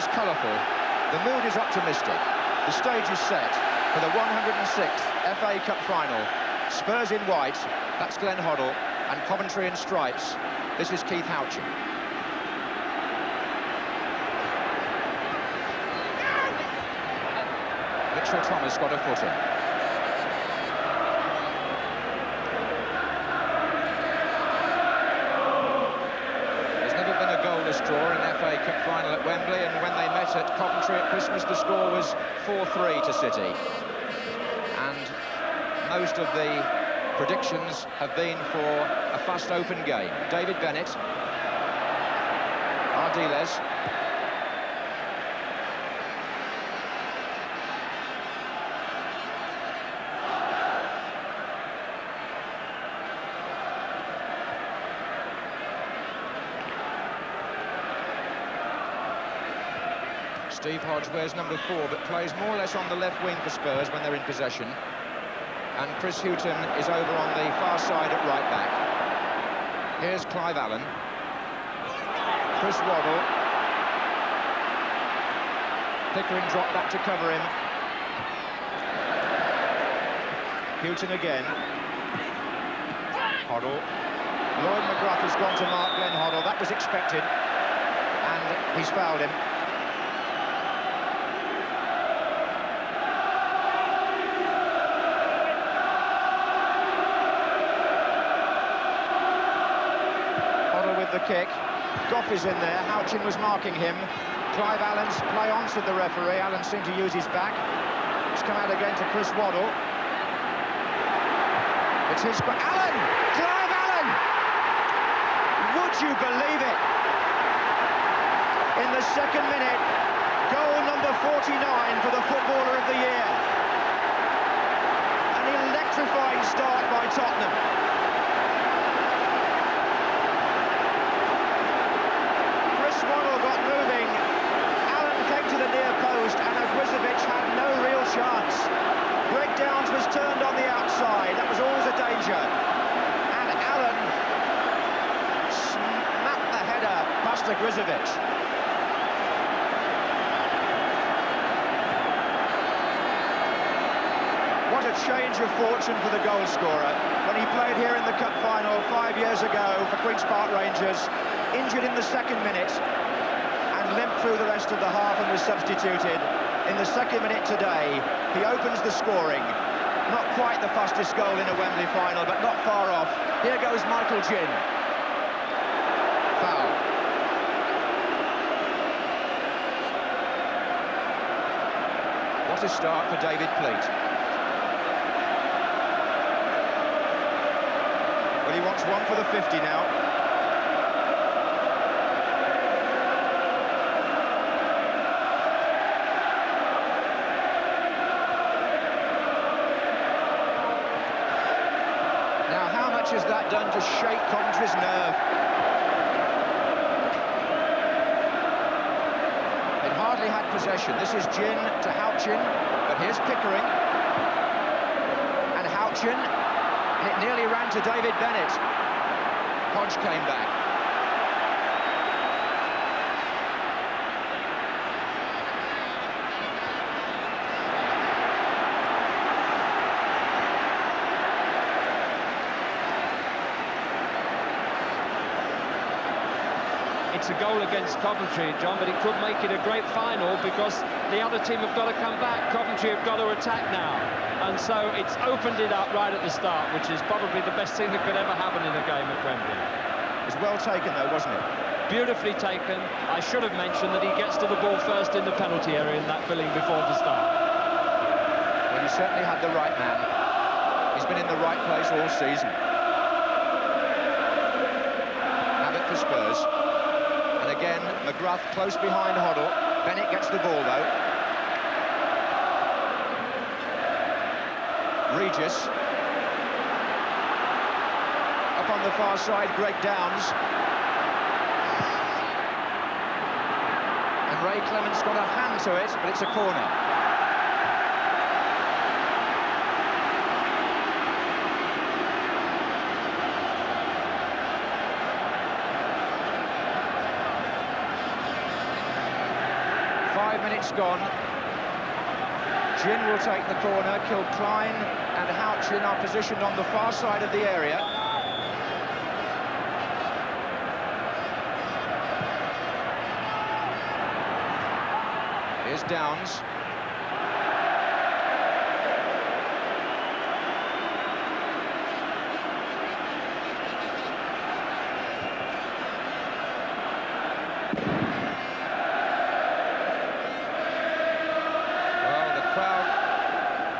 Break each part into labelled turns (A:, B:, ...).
A: is colourful, the mood is optimistic, the stage is set for the 106th FA Cup final. Spurs in white, that's Glenn Hoddle, and Coventry in stripes, this is Keith Houchen. Mitchell Thomas got a foot in. There's never been a goalless draw in the FA Cup final at Wembley, and when they met at Coventry at Christmas, the score was 4-3 to City. And most of the predictions have been for a fast, open game. David Bennett, Ardiles, Steve Hodge wears number 4, but plays more or less on the left wing for Spurs when they're in possession. And Chris Houchen is over on the far side at right back. Here's Clive Allen. Chris Waddle. Pickering dropped back to cover him. Houchen again. Hoddle. Lloyd McGrath has gone to mark Glenn Hoddle. That was expected. And he's fouled him. The kick. Goff is in there. Houchen was marking him. Clive Allen's play on, said the referee. Allen seemed to use his back. It's come out again to Chris Waddle. It's his... Allen! Clive Allen! Would you believe it? In the second minute, goal number 49 for the Footballer of the Year. An electrifying start by Tottenham. Had no real chance. Greg Downs was turned on the outside. That was always a danger. And Allen smacked the header past Grizovic. What a change of fortune for the goal scorer. When he played here in the Cup final 5 years ago for Queen's Park Rangers, injured in the second minute and limped through the rest of the half and was substituted. In the second minute today, he opens the scoring. Not quite the fastest goal in a Wembley final, but not far off. Here goes Michael Ginn. Foul. What a start for David Pleat. Well, he wants one for the 50 now. Has that done to shake Coventry's nerve? It hardly had possession. This is Ginn to Houchen, but here's Pickering. And Houchen, and it nearly ran to David Bennett. Hodge came back.
B: It's a goal against Coventry, John, but it could make it a great final because the other team have got to come back. Coventry have got to attack now. And so it's opened it up right at the start, which is probably the best thing that could ever happen in a game at Wembley.
A: It was well taken, though, wasn't it?
B: Beautifully taken. I should have mentioned that he gets to the ball first in the penalty area in that billing before the start.
A: Well, he certainly had the right man. He's been in the right place all season. Mabbutt for Spurs. And again, McGrath close behind Hoddle. Bennett gets the ball, though. Regis. Up on the far side, Greg Downs. And Ray Clement's got a hand to it, but it's a corner. 5 minutes gone. Gin will take the corner. Kilcline and Houchen are positioned on the far side of the area. Here's Downs.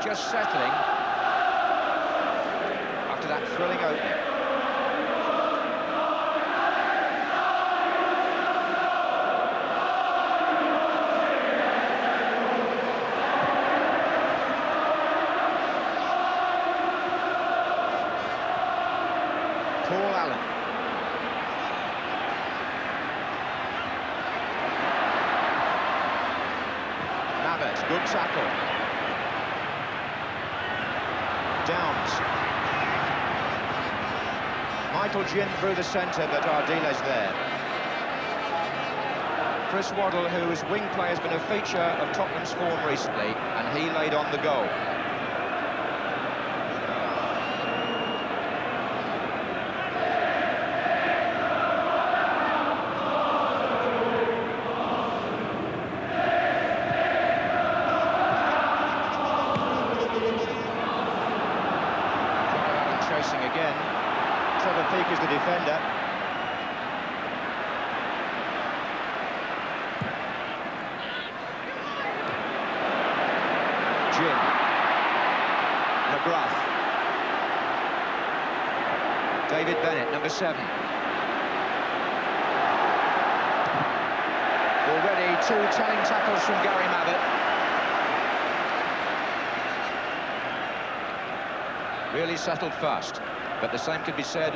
A: Just settling after that thrilling opening. Paul Allen. Mabbutt, good tackle. Downs. Michael Gin through the centre, but Ardiles there. Chris Waddle, whose wing play has been a feature of Tottenham's form recently, and he laid on the goal. Again, Trevor Peake is the defender. Gin. McGrath. David Bennett, number 7. Already 2 telling tackles from Gary Mabbutt. Really settled fast, but the same could be said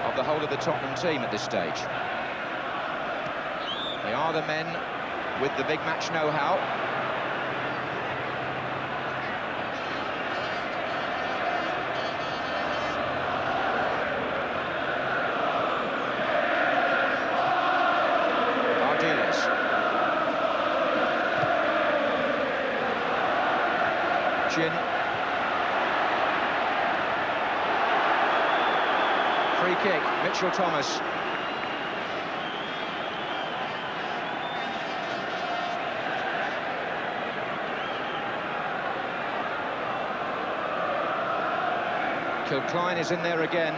A: of the whole of the Tottenham team at this stage. They are the men with the big match know-how. Ardiles. Gin. Free kick, Mitchell Thomas. Kilcline is in there again.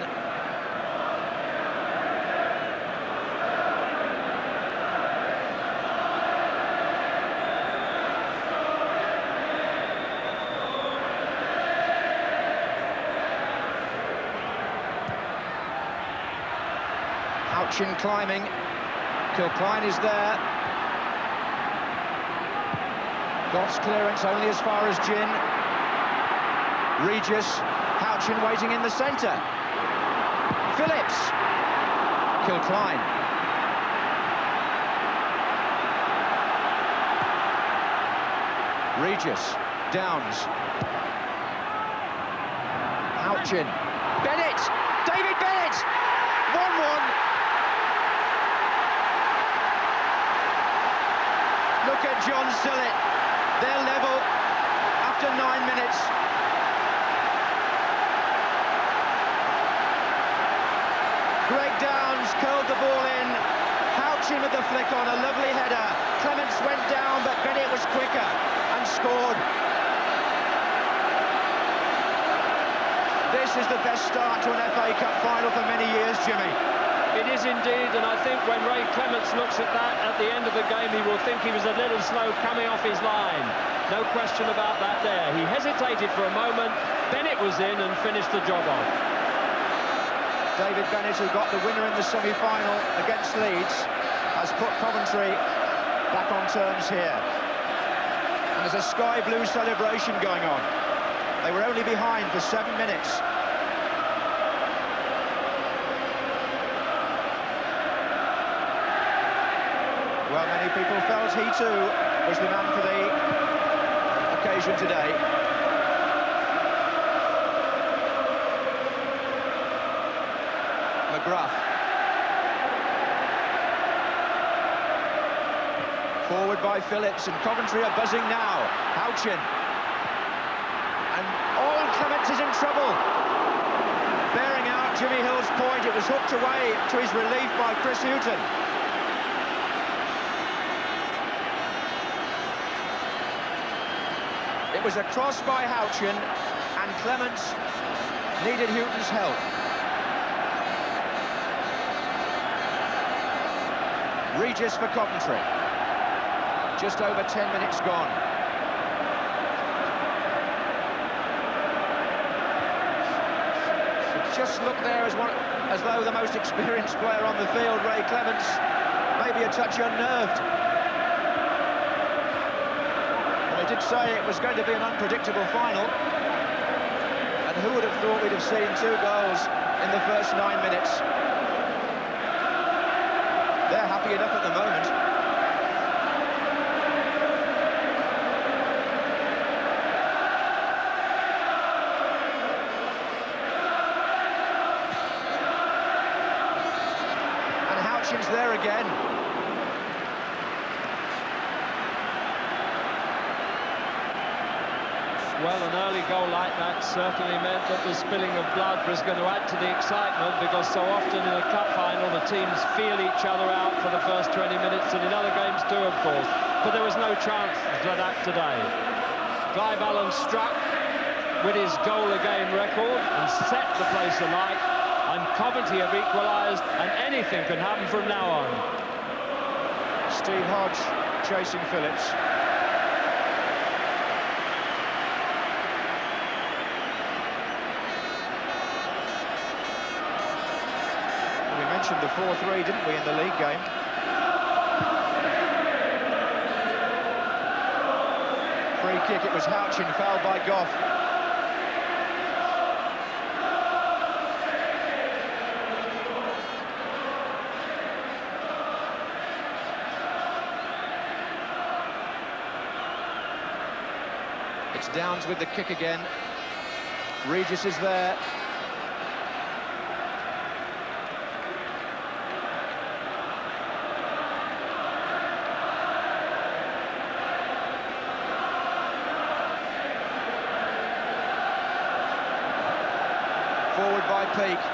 A: Houchen climbing. Kilcline is there. Goff's clearance only as far as Gin. Regis. Houchen waiting in the centre. Phillips. Kilcline. Regis. Downs. Houchen. Bennett. David Bennett. 1-1. Look at John Sillett. They're level after 9 minutes. Greg Downs curled the ball in. Houchen with the flick on, a lovely header. Clements went down, but Bennett was quicker and scored. This is the best start to an FA Cup final for many years, Jimmy.
B: It is indeed, and I think when Ray Clements looks at that at the end of the game, he will think he was a little slow coming off his line. No question about that there. He hesitated for a moment, Bennett was in and finished the job off.
A: David Bennett, who got the winner in the semi-final against Leeds, has put Coventry back on terms here. And there's a sky blue celebration going on. They were only behind for 7 minutes. Well, many people felt he too was the man for the occasion today. McGrath. Forward Forward by Phillips, and Coventry are buzzing now. Houchen. And Clements is in trouble. Bearing out Jimmy Hill's point, it was hooked away to his relief by Keith Houchen. It was a cross by Houchen, and Clements needed Houghton's help. Regis for Coventry. Just over 10 minutes gone. It just looked there as though the most experienced player on the field, Ray Clements, maybe a touch unnerved. And they did say it was going to be an unpredictable final. And who would have thought we'd have seen 2 goals in the first 9 minutes? They're happy enough at the moment. And Houchen's there again.
B: Well, an early goal like that certainly meant that the spilling of blood was going to add to the excitement, because so often in a cup final the teams feel each other out for the first 20 minutes, and in other games too, of course. But there was no chance for that today. Clive Allen struck with his goal-a-game record and set the place alight, and Coventry have equalised, and anything can happen from now on.
A: Steve Hodge chasing Phillips. We mentioned the 4-3, didn't we, in the league game? Free kick, it was Houchen, fouled by Goff. It's Downs with the kick again. Regis is there. Forward by Peake.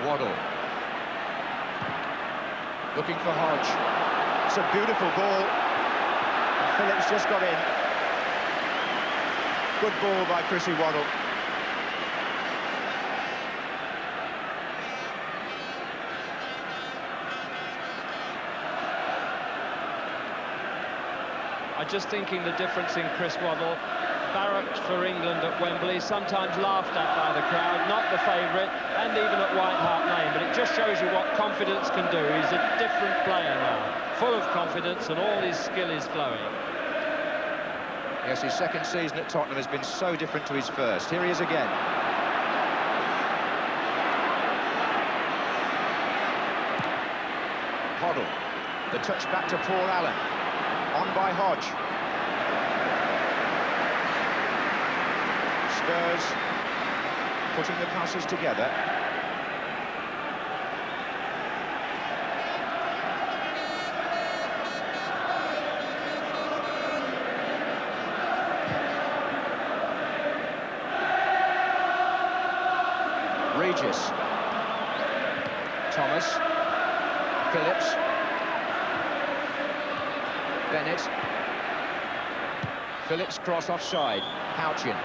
A: Waddle. Looking for Hodge. It's a beautiful ball. And Phillips just got in. Good ball by Chrissy Waddle.
B: I'm just thinking the difference in Chris Waddle, barracked for England at Wembley, sometimes laughed at by the crowd, not the favourite, and even at White Hart Lane. But it just shows you what confidence can do. He's a different player now, full of confidence, and all his skill is flowing.
A: Yes, his second season at Tottenham has been so different to his first. Here he is again. Hoddle. The touch back to Paul Allen. On by Hodge. Spurs putting the passes together. Regis. Thomas. Phillips. Bennett. Phillips cross offside. Houchen.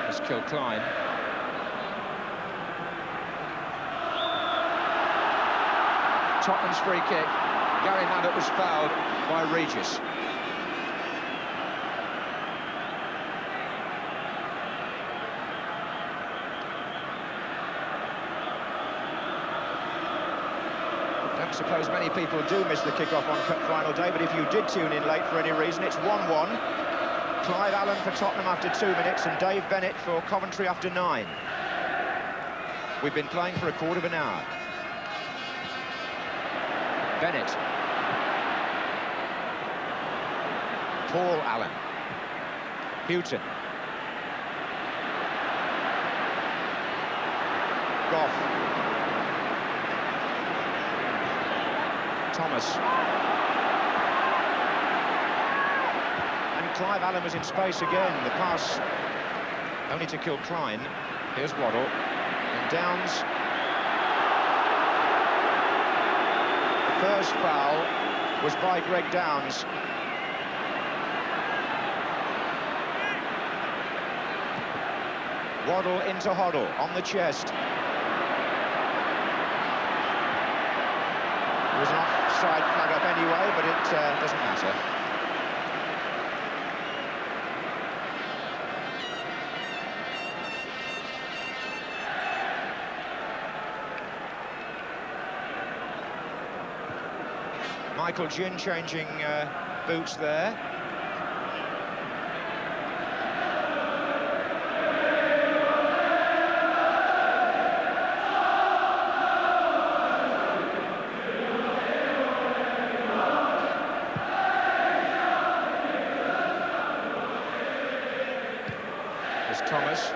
A: Let's kill Klein. Tottenham's free kick. Gary Mabbutt was fouled by Regis. Don't suppose many people do miss the kick-off on Cup Final Day, but if you did tune in late for any reason, it's 1-1. Clive Allen for Tottenham after 2 minutes and Dave Bennett for Coventry after 9. We've been playing for a quarter of an hour. Bennett. Paul Allen. Houchen. Goff. Thomas. And Clive Allen was in space again. The pass only to kill Klein. Here's Waddle. And Downs. The first foul was by Greg Downs. Waddle into Hoddle, on the chest. There was an offside flag up anyway, but it doesn't matter. Michael Ginn changing boots there. Thomas.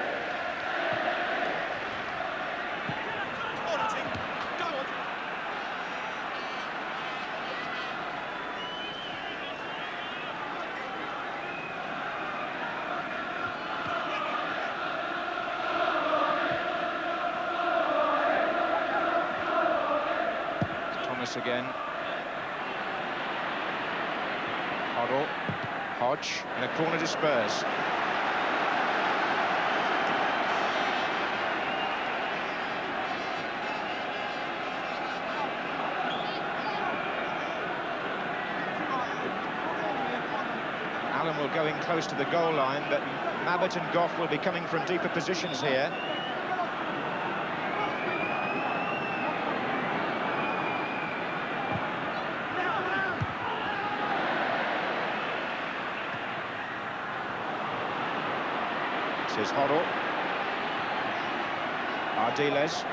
A: Thomas again. Hoddle. Hodge. And a corner to Spurs. Allen will go in close to the goal line, but Mabbutt and Goff will be coming from deeper positions here. This is Hoddle. Ardiles.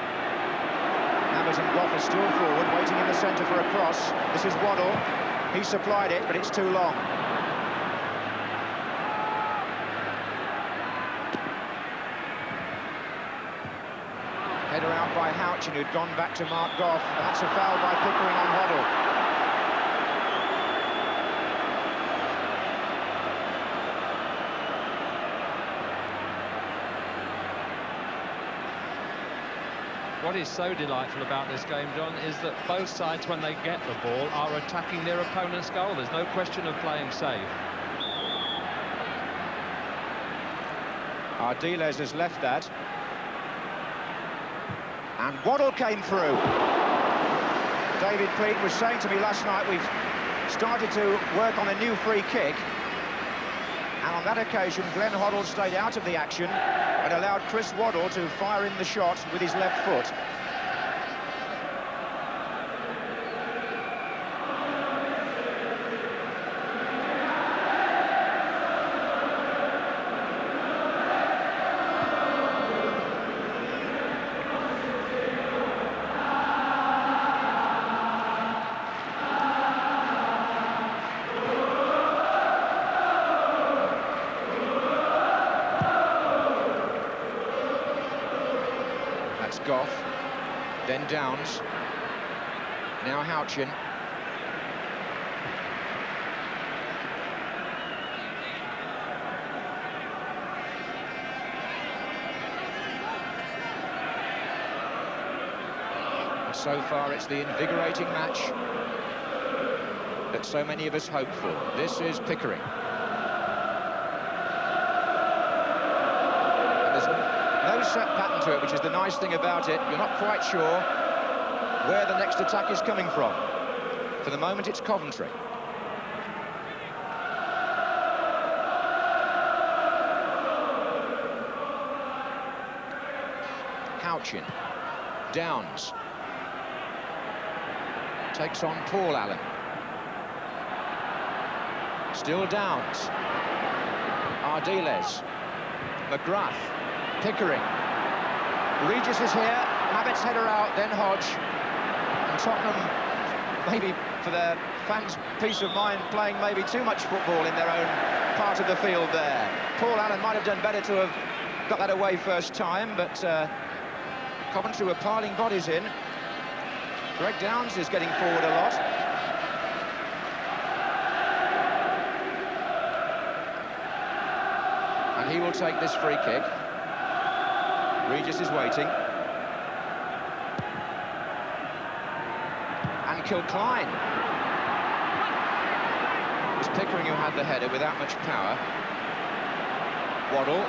A: Mabbutt and Goff are still forward, waiting in the centre for a cross. This is Waddle. He supplied it, but it's too long. Header out by Houchen, who'd gone back to Mark Goff, and that's a foul by Pickering on Hoddle.
B: What is so delightful about this game, John, is that both sides, when they get the ball, are attacking their opponent's goal. There's no question of playing safe.
A: Ardiles has left that. And Waddle came through. David Peat was saying to me last night, we've started to work on a new free kick. And on that occasion, Glenn Hoddle stayed out of the action and allowed Chris Waddle to fire in the shot with his left foot. Goff, then Downs, now Houchen. And so far it's the invigorating match that so many of us hope for. This is Pickering. No set pattern to it, which is the nice thing about it. You're not quite sure where the next attack is coming from. For the moment, it's Coventry. Houchen. Downs. Takes on Paul Allen. Still Downs. Ardiles. McGrath. Pickering. Regis is here. Mabbutt's header out, then Hodge. And Tottenham, maybe for their fans' peace of mind, playing maybe too much football in their own part of the field there. Paul Allen might have done better to have got that away first time, but Coventry were piling bodies in. Greg Downs is getting forward a lot. And he will take this free kick. Regis is waiting. And Kilcline. It was Pickering who had the header without much power. Waddle.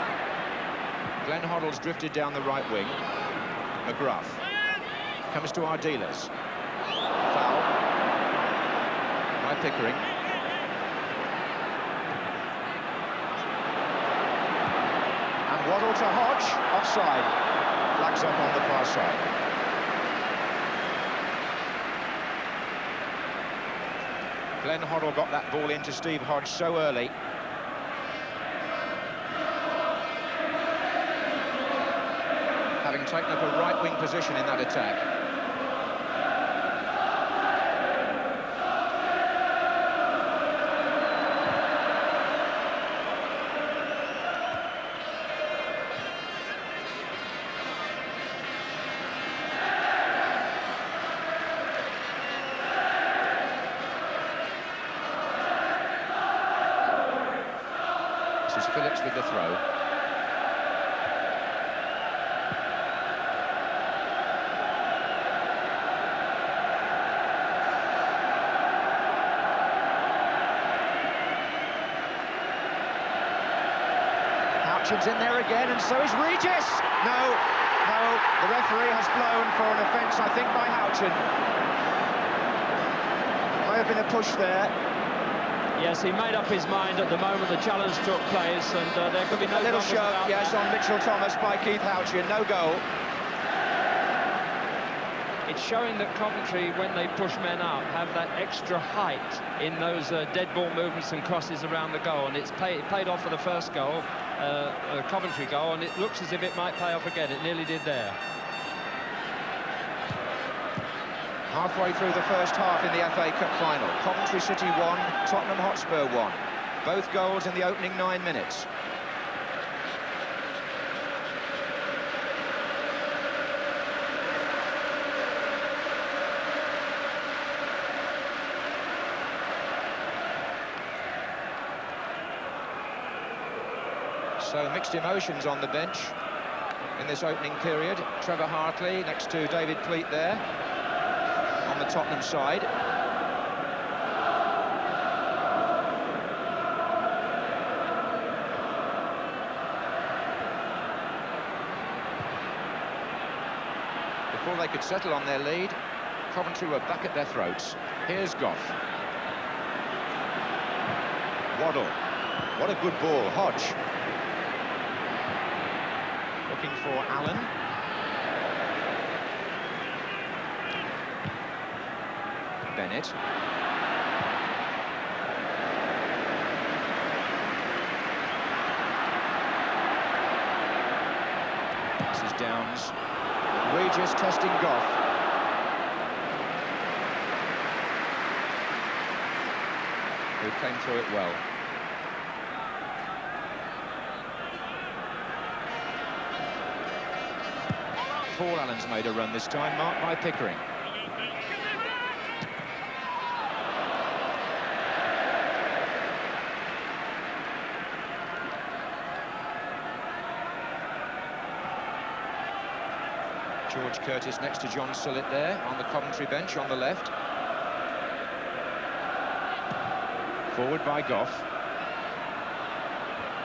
A: Glenn Hoddle's drifted down the right wing. McGrath. Comes to Ardiles. Foul. By Pickering. And Waddle to Hodge. Offside. Flags up on the far side. Glenn Hoddle got that ball into Steve Hodge so early. Having taken up a right-wing position in that attack. This is Phillips with the throw. Houchen's in there again, and so is Regis! No, the referee has blown for an offence, I think, by Houchen. May have been a push there.
B: Yes, he made up his mind at the moment the challenge took place, and there could be no...
A: A little shove, yes, on Mitchell Thomas by Keith Houchen, no goal.
B: It's showing that Coventry, when they push men up, have that extra height in those dead ball movements and crosses around the goal, and it paid off for the first goal, a Coventry goal, and it looks as if it might pay off again. It nearly did there.
A: Halfway through the first half in the FA Cup final. Coventry City 1, Tottenham Hotspur 1. Both goals in the opening 9 minutes. So mixed emotions on the bench in this opening period. Trevor Hartley next to David Pleat there on the Tottenham side. Before they could settle on their lead, Coventry were back at their throats. Here's Goff. Waddle. What a good ball. Hodge. Looking for Allen. Bennett. This is Downs. Regis testing Goff. Who came through it well. Paul Allen's made a run this time, marked by Pickering. George Curtis next to John Sillett there on the Coventry bench on the left. Forward by Goff.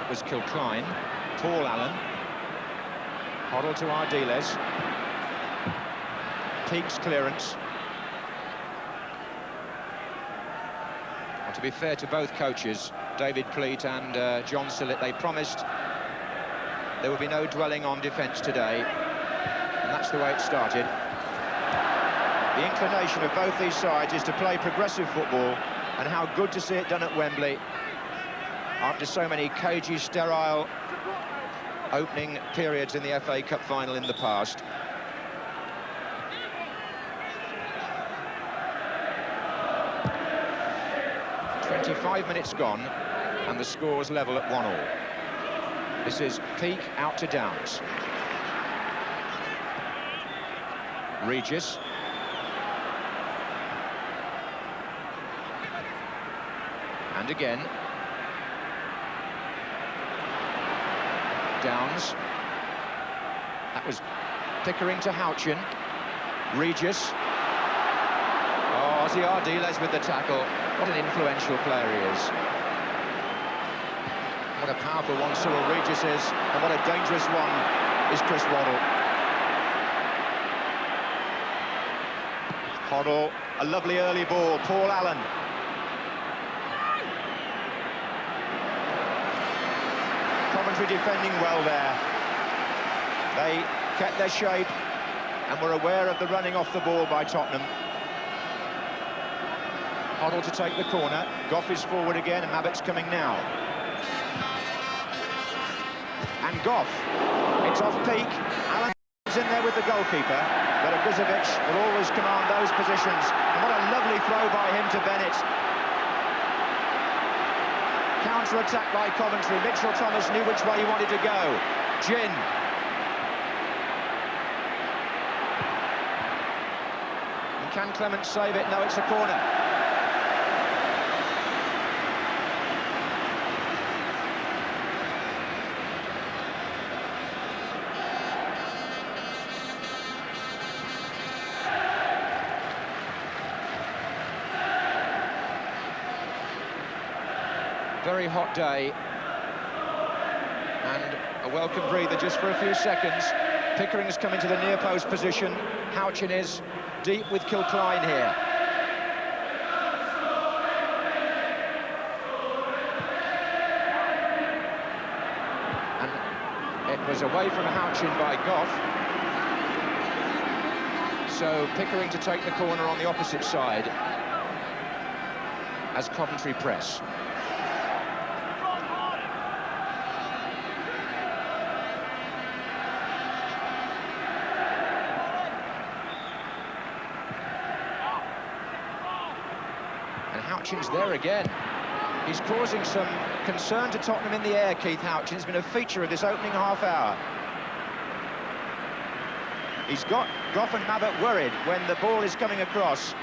A: It was Kilcline. Paul Allen. Hoddle to Ardiles. Peake's clearance. Well, to be fair to both coaches, David Pleat and John Sillett, they promised there would be no dwelling on defence today. And that's the way it started. The inclination of both these sides is to play progressive football, and how good to see it done at Wembley. after so many cagey, sterile opening periods in the FA Cup final in the past. "25 minutes gone, and the score's level at 1-1. This is Peak out to Downs. Regis. And again. Downs. That was Pickering to Houchen. Regis. Oh, Ozzy Ardiles with the tackle. What an influential player he is. What a powerful one Cyril Regis is, and what a dangerous one is Chris Waddle. Hoddle, a lovely early ball. Paul Allen. Coventry defending well there. They kept their shape and were aware of the running off the ball by Tottenham. Hoddle to take the corner. Goff is forward again, and Mabbutt's coming now. And Goff, it's off Peak. Allen's in there with the goalkeeper, but Grizovic will always command those positions. And what a lovely throw by him to Bennett. Counter-attack by Coventry. Mitchell Thomas knew which way he wanted to go. Gin. And can Clement save it? No, it's a corner. Very hot day, and a welcome breather just for a few seconds. Pickering's coming to the near post position. Houchen is deep with Kilcline here. And it was away from Houchen by Goff. So Pickering to take the corner on the opposite side as Coventry press. Houchen's there again. He's causing some concern to Tottenham in the air, Keith Houchen. He's been a feature of this opening half hour. He's got Goff and Mabbutt worried when the ball is coming across.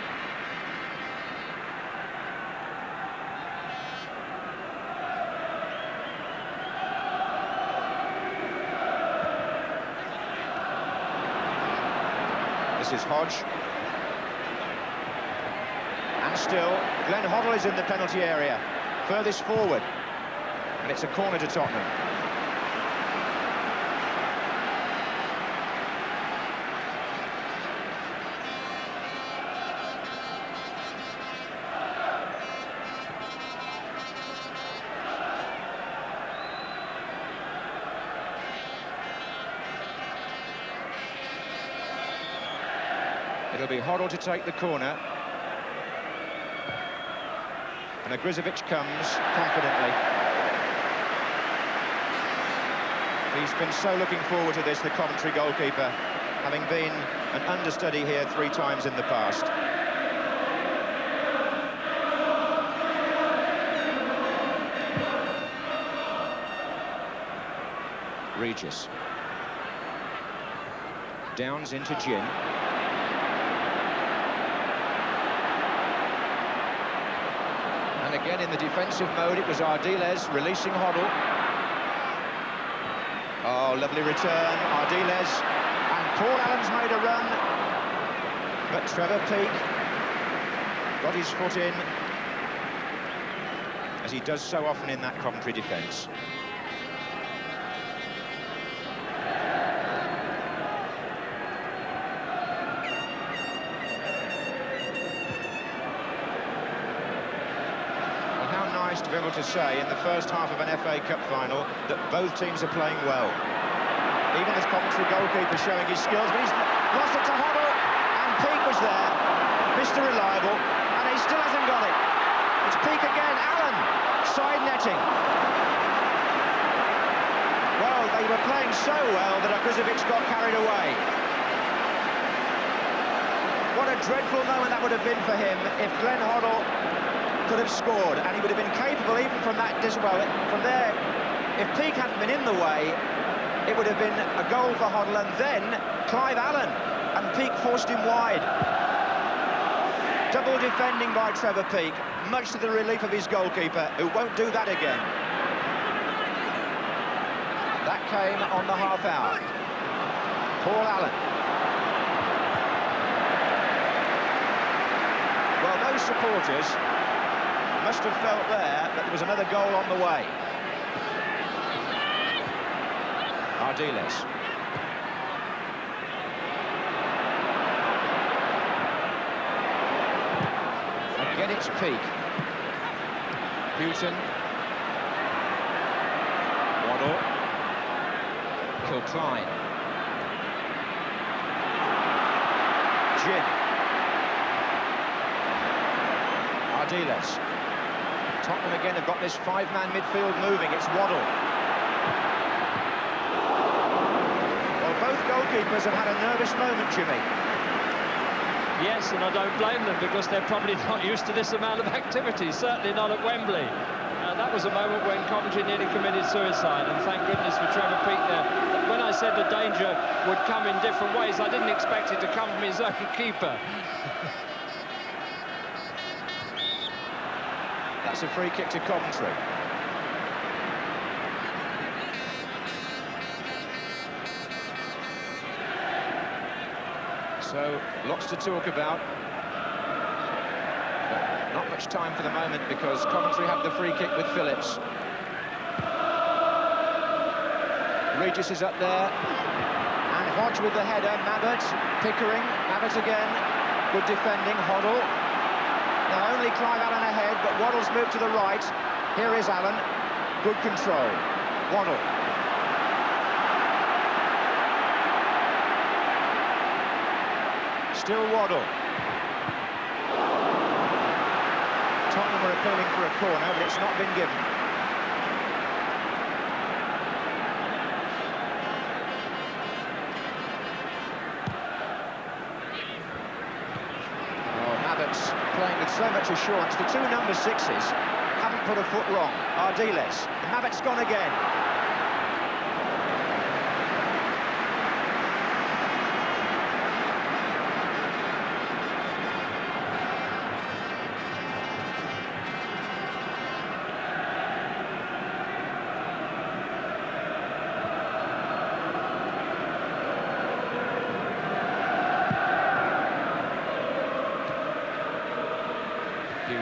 A: This is Hodge. And still, Glenn Hoddle is in the penalty area, furthest forward. And it's a corner to Tottenham. It'll be Hoddle to take the corner. And Grizovic comes confidently. He's been so looking forward to this, the Coventry goalkeeper, having been an understudy here 3 times in the past. Regis. Downs into Gin. And again in the defensive mode, it was Ardiles releasing Hoddle. Oh, lovely return, Ardiles. And Paul Allen's made a run. But Trevor Peak got his foot in, as he does so often in that Coventry defence. To be able to say in the first half of an FA Cup final that both teams are playing well. Even this Coventry goalkeeper showing his skills, but he's lost it to Hoddle, and Peak was there, Mr. Reliable, and he still hasn't got it. It's Peak again, Allen, side netting. Well, they were playing so well that Akuzovich got carried away. What a dreadful moment that would have been for him if Glenn Hoddle could have scored, and he would have been capable even from that, well, from there, if Peak hadn't been in the way, it would have been a goal for Hoddle, and then Clive Allen, and Peak forced him wide. Double defending by Trevor Peak, much to the relief of his goalkeeper, who won't do that again. That came on the half hour. Paul Allen. Well, those supporters must have felt there that there was another goal on the way. Ardiles. Again, it's Peak. Houchen. Waddle. Kilcline. Gin. Ardiles. Tottenham again have got this five-man midfield moving. It's Waddle. Well, both goalkeepers have had a nervous moment, Jimmy.
B: Yes, and I don't blame them, because they're probably not used to this amount of activity, certainly not at Wembley. That was a moment when Coventry nearly committed suicide, and thank goodness for Trevor Peak there. When I said the danger would come in different ways, I didn't expect it to come from his own keeper.
A: That's a free kick to Coventry. So, lots to talk about. But not much time for the moment, because Coventry have the free kick with Phillips. Regis is up there. And Hodge with the header. Mabbutt, Pickering, Mabbutt again. Good defending, Hoddle. Now only Clive Allen ahead, but Waddle's moved to the right. Here is Allen. Good control. Waddle. Still Waddle. Tottenham are appealing for a corner, but it's not been given. Oh, Mabbutt's playing with so much assurance. The two number sixes haven't put a foot wrong. Ardiles. Mabbutt's gone again.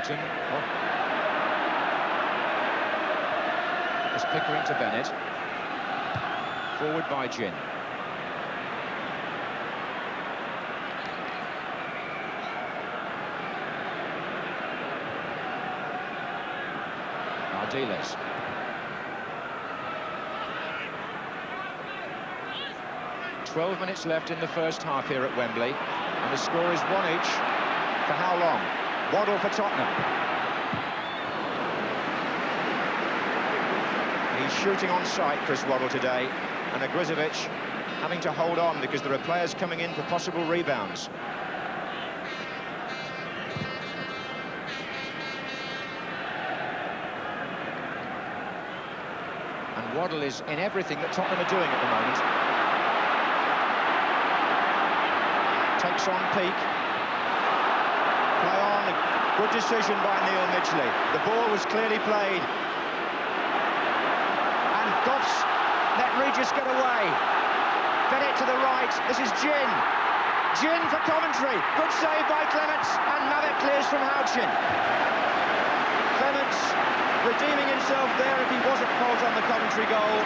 A: Houchen. Oh. It's Pickering to Bennett. Forward by Gin. Ardiles. "12 minutes left in the first half here at Wembley, and the score is 1 each. For how long? Waddle for Tottenham. He's shooting on sight, Chris Waddle, today, and Akuzovich having to hold on because there are players coming in for possible rebounds. And Waddle is in everything that Tottenham are doing at the moment. Takes on Peak. Play on. Good decision by Neil Midgley. The ball was clearly played. And Goff's let Regis get away. Bennett to the right. This is Gin. Gin for Coventry. Good save by Clements. And Mabbutt clears from Houchen. Clements redeeming himself there if he was at fault on the Coventry goal,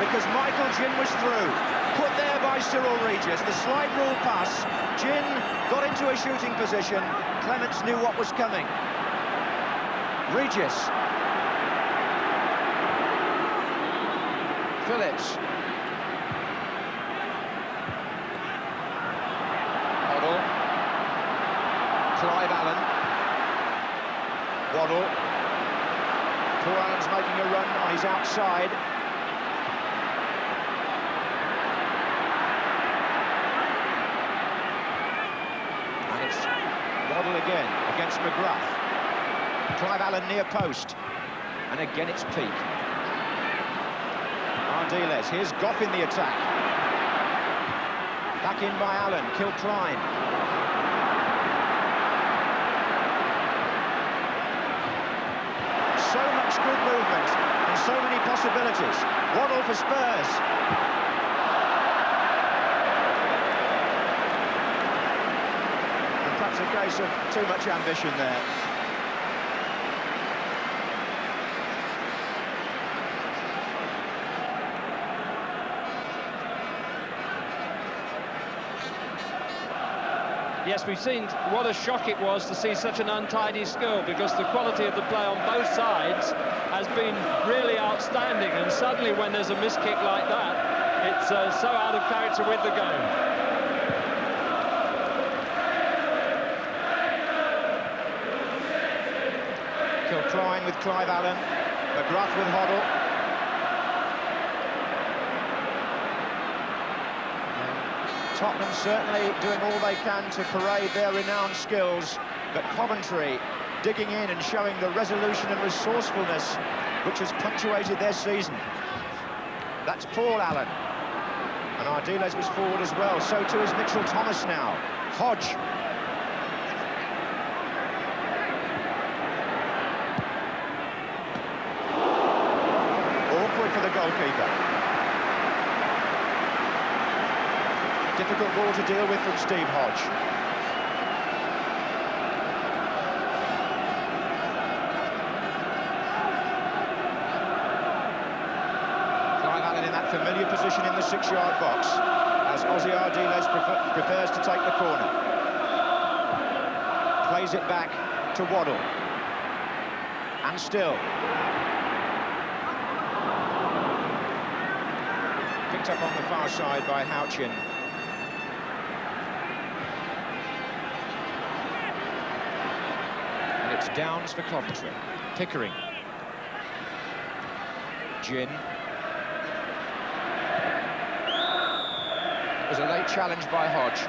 A: because Michael Gin was through. Put there by Cyril Regis. The slide rule pass. Gin got into a shooting position. Clements knew what was coming. Regis. Phillips. Hoddle. Clive Allen. Waddle. Paul Allen's making a run on his outside. And it's Waddle again against McGrath. Clive Allen near post. And again it's Peake. Ardiles, here's Goff in the attack. Back in by Allen, Kilcline. So much good movement and so many possibilities. Waddle for Spurs. And perhaps a case of too much ambition there.
B: Yes, we've seen what a shock it was to see such an untidy score, because the quality of the play on both sides has been really outstanding, and suddenly when there's a miss kick like that, it's so out of character with the game.
A: Kilcline with Clive Allen, McGrath with Hoddle. Tottenham certainly doing all they can to parade their renowned skills, but Coventry digging in and showing the resolution and resourcefulness which has punctuated their season. That's Paul Allen. And Ardiles was forward as well, so too is Mitchell Thomas now. Hodge. Awkward for the goalkeeper. Difficult ball to deal with from Steve Hodge. Clive Allen in that familiar position in the 6-yard box as Ozzy Ardiles prepares to take the corner. Plays it back to Waddle. And still. Picked up on the far side by Houchen. It's Downs for Coventry. Pickering. Gin. It was a late challenge by Hodge.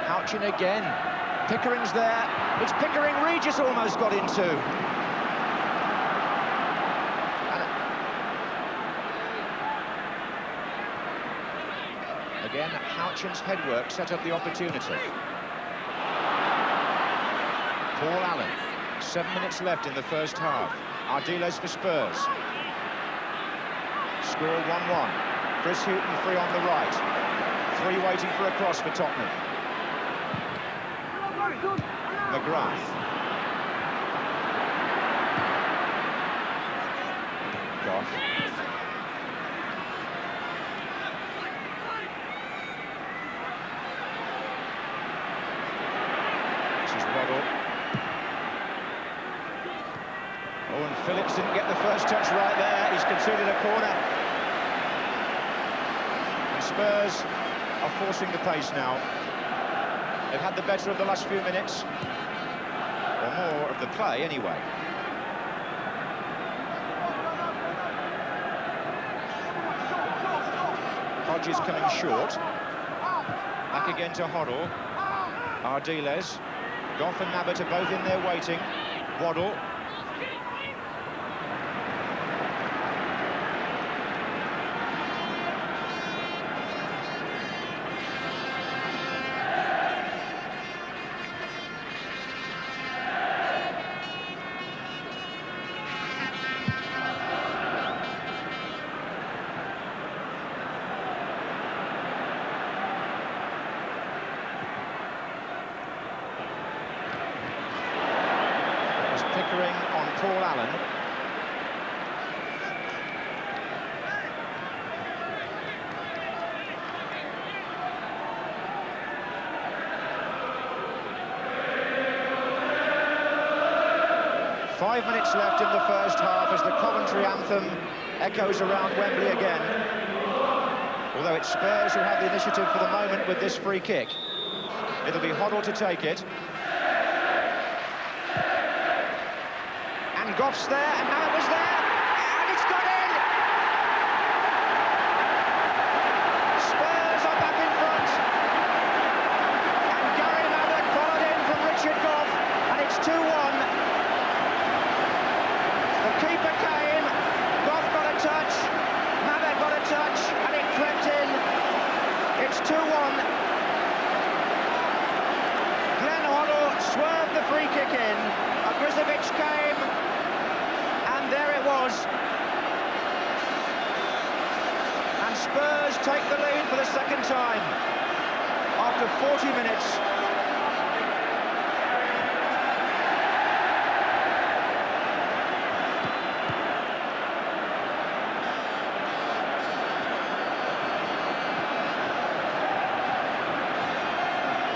A: Houchen again. Pickering's there. It's Pickering Regis almost got into. Again, Houchen's headwork set up the opportunity. Paul Allen. 7 minutes left in the first half. Ardiles for Spurs. Score 1-1. Chris Houchen free on the right. 3 waiting for a cross for Tottenham. McGrath. Goff. This is Waddle. Oh, and Phillips didn't get the first touch right there. He's conceded a corner. And Spurs are forcing the pace now. They've had the better of the last few minutes. Or more of the play, anyway. Hodge is coming short. Back again to Hoddle. Ardiles. Goff and Mabbutt are both in there waiting. Waddle. Pickering on Paul Allen. 5 minutes left in the first half as the Coventry anthem echoes around Wembley again. Although it's Spurs who have the initiative for the moment with this free kick. It'll be Hoddle to take it. And Goff's there, and Mabbutt was there, and it's got in! Spurs are back in front. And Gary Mabbutt followed in from Richard Goff, and it's 2-1. The keeper came, Goff got a touch, Mabbutt got a touch, and it crept in. It's 2-1. Glenn Hoddle swerved the free kick in. Ogrizovic came, and there it was. And Spurs take the lead for the second time after 40 minutes.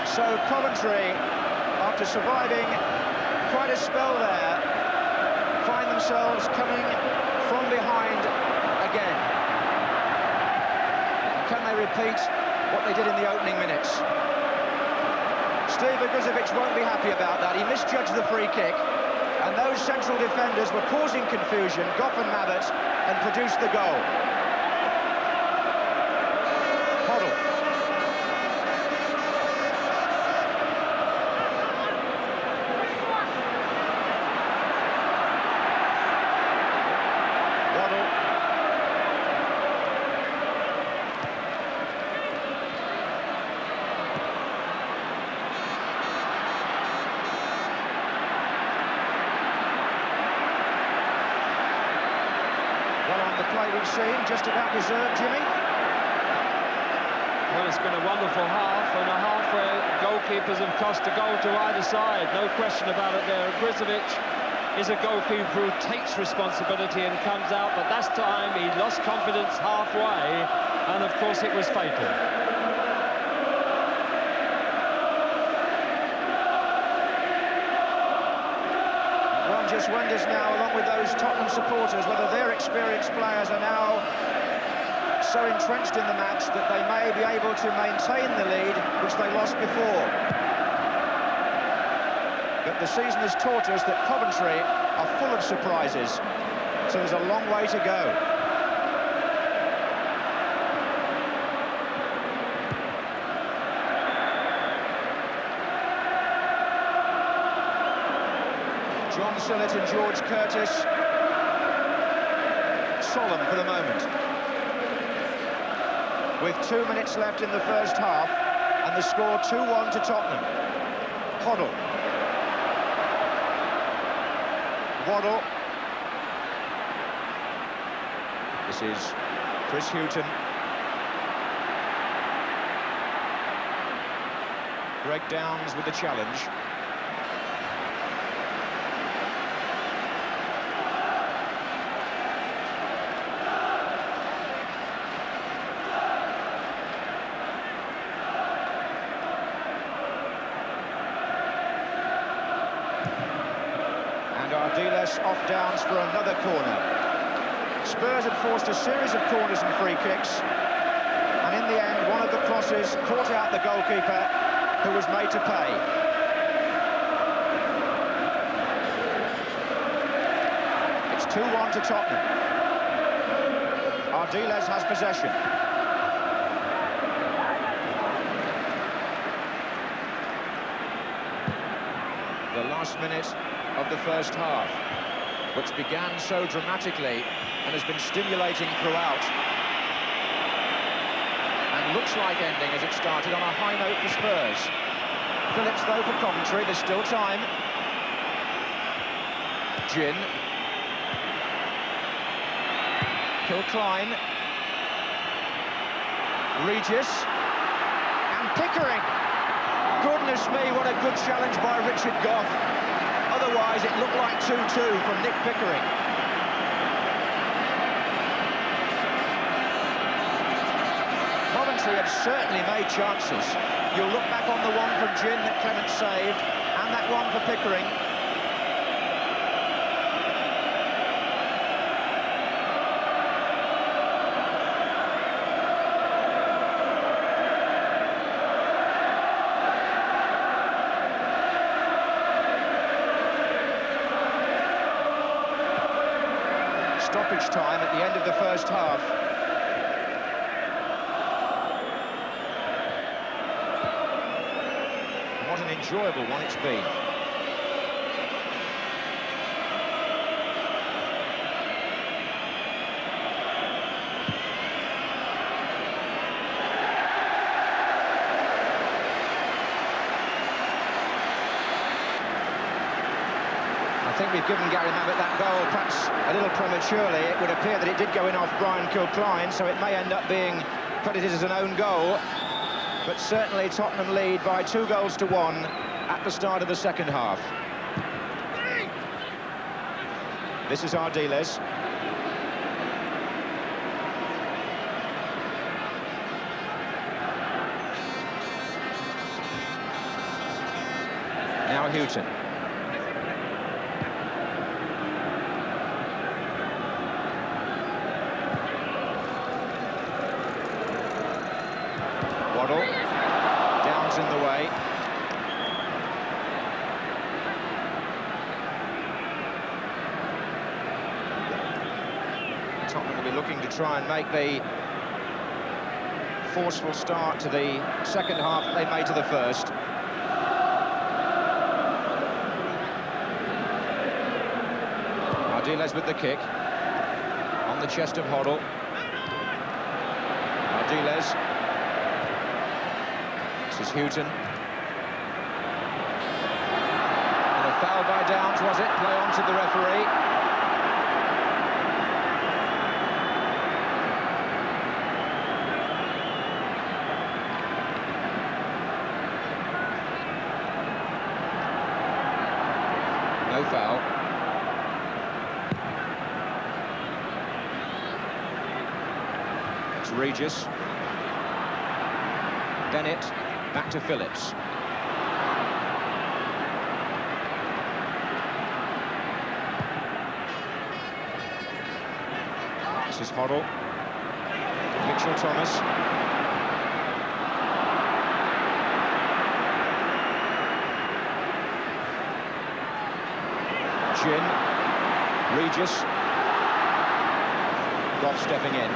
A: So Coventry, after surviving quite a spell there, find themselves coming from behind again. Can they repeat what they did in the opening minutes? Steve Ogrizovic won't be happy about that. He misjudged the free kick, and those central defenders were causing confusion, Goff and Mabbutt, and produced the goal. Hoddle. We've seen just about deserved, Jimmy.
B: Well, it's been a wonderful half, and a half where goalkeepers have cost a goal to either side. No question about it there. Ogrizovic is a goalkeeper who takes responsibility and comes out, but that time he lost confidence halfway, and of course it was fatal.
A: One just wonders now, along with those Tottenham supporters, whether their experienced players are now so entrenched in the match that they may be able to maintain the lead, which they lost before. But the season has taught us that Coventry are full of surprises, so there's a long way to go. John Sillett and George Curtis, solemn for the moment. With 2 minutes left in the first half, and the score 2-1 to Tottenham. Hoddle. Waddle. This is Chris Houchen. Greg Downs with the challenge. Ardiles off Downs for another corner. Spurs had forced a series of corners and free kicks, and in the end one of the crosses caught out the goalkeeper, who was made to pay. It's 2-1 to Tottenham. Ardiles has possession. The last minute of the first half, which began so dramatically and has been stimulating throughout, and looks like ending as it started on a high note for Spurs. Phillips though for Coventry, there's still time. Gin. Kilcline. Regis. And Pickering. Goodness me, what a good challenge by Richard Goff. Otherwise, it looked like 2-2 from Nick Pickering. Coventry have certainly made chances. You'll look back on the one from Gin that Clement saved, and that one for Pickering. stoppage time at the end of the first half. What an enjoyable one it's been. I think we've given Gary Mabbutt that goal perhaps a little prematurely. It would appear that it did go in off Brian Kilcline, so it may end up being credited as an own goal. But certainly Tottenham lead by 2-1 at the start of the second half. This is Ardiles. Now Houchen. Waddle. Downs in the way. Tottenham will be looking to try and make the forceful start to the second half that they made to the first. Ardiles with the kick. On the chest of Hoddle. Ardiles. This is Houchen. And a foul by Downs, was it? Play on to the referee. No foul. It's Regis. Bennett. Back to Phillips. This is Hoddle. Mitchell-Thomas. Gin. Regis. Goff stepping in.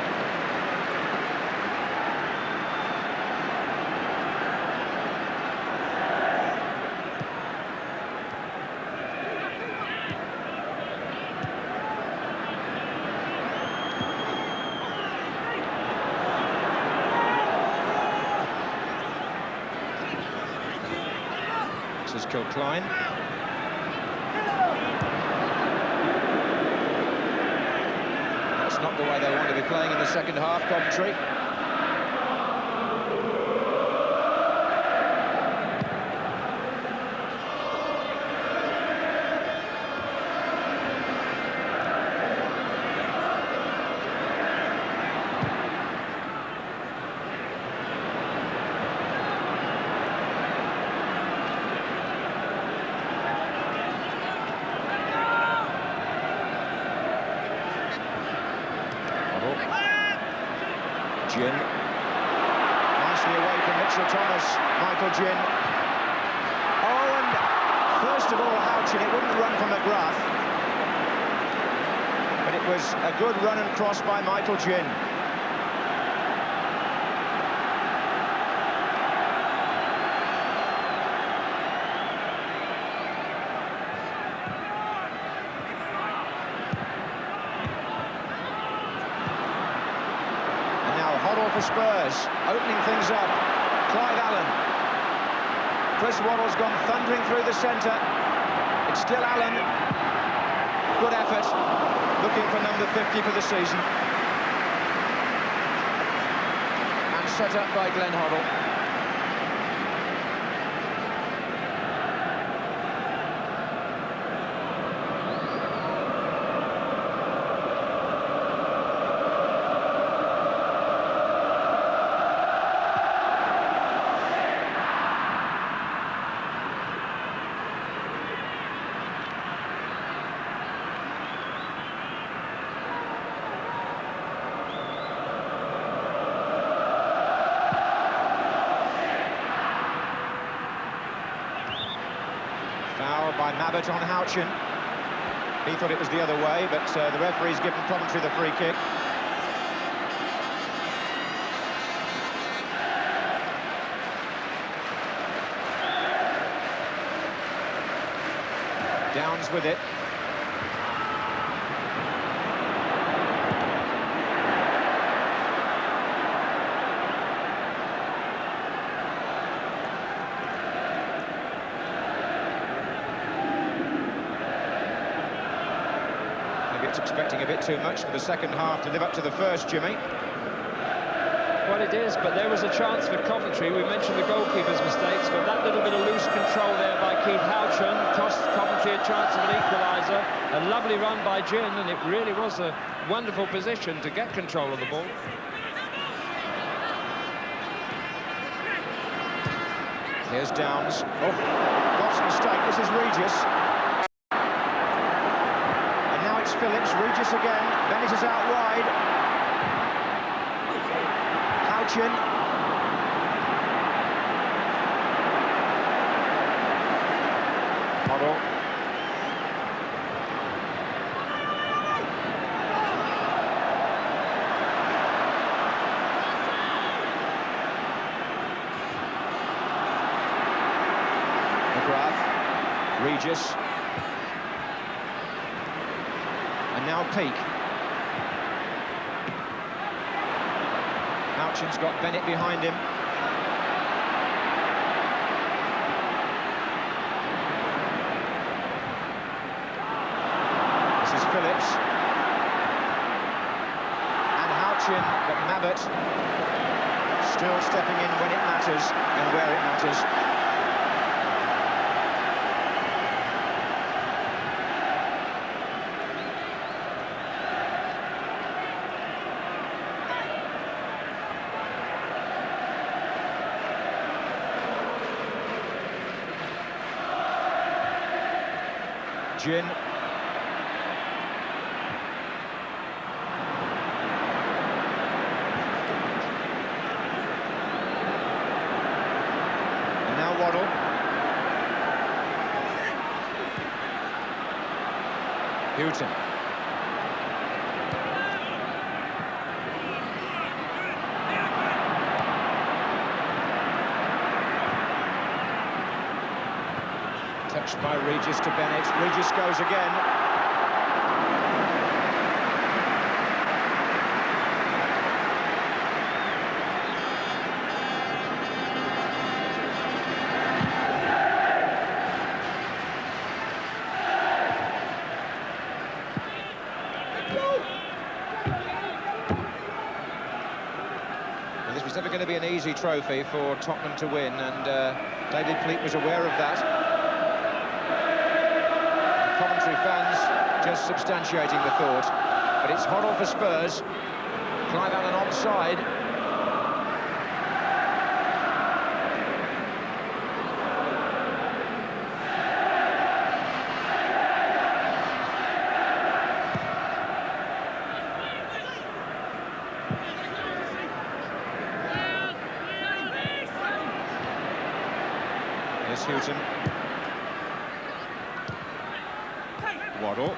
A: This is Kilcline. That's not the way they want to be playing in the second half, Coventry. Gin. Nicely away from Mitchell-Thomas. Michael Gin. Oh, and first of all, Houchen. It wouldn't run from McGrath. But it was a good run and cross by Michael Gin. For Spurs, opening things up. Clive Allen. Chris Waddle's gone thundering through the centre. It's still Allen. Good effort. Looking for number 50 for the season. And set up by Glenn Hoddle. Foul by Mabbutt on Houchen. He thought it was the other way, but the referee's given Coventry the free kick. Downs with it. Expecting a bit too much for the second half to live up to the first, Jimmy.
B: Well, it is, but there was a chance for Coventry. We mentioned the goalkeeper's mistakes, but that little bit of loose control there by Keith Houchen cost Coventry a chance of an equaliser. A lovely run by Gin, and it really was a wonderful position to get control of the ball.
A: Here's Downs. Oh, Goff's mistake. This is Regis. It's Phillips, Regis again, Bennett is out wide. Houchen. Model. McGrath, Regis. And now Peake. Houchen's got Bennett behind him. This is Phillips. And Houchen, but Mabbutt still stepping in when it matters and where it matters. Gin. And now Waddle. Houchen. Touched by Regis to Bennett. Regis goes again. Well, this was never going to be an easy trophy for Tottenham to win, and David Pleat was aware of that. Coventry fans just substantiating the thought, but it's Hoddle for Spurs. Clive Allen onside. Here's Houchen. Waddle.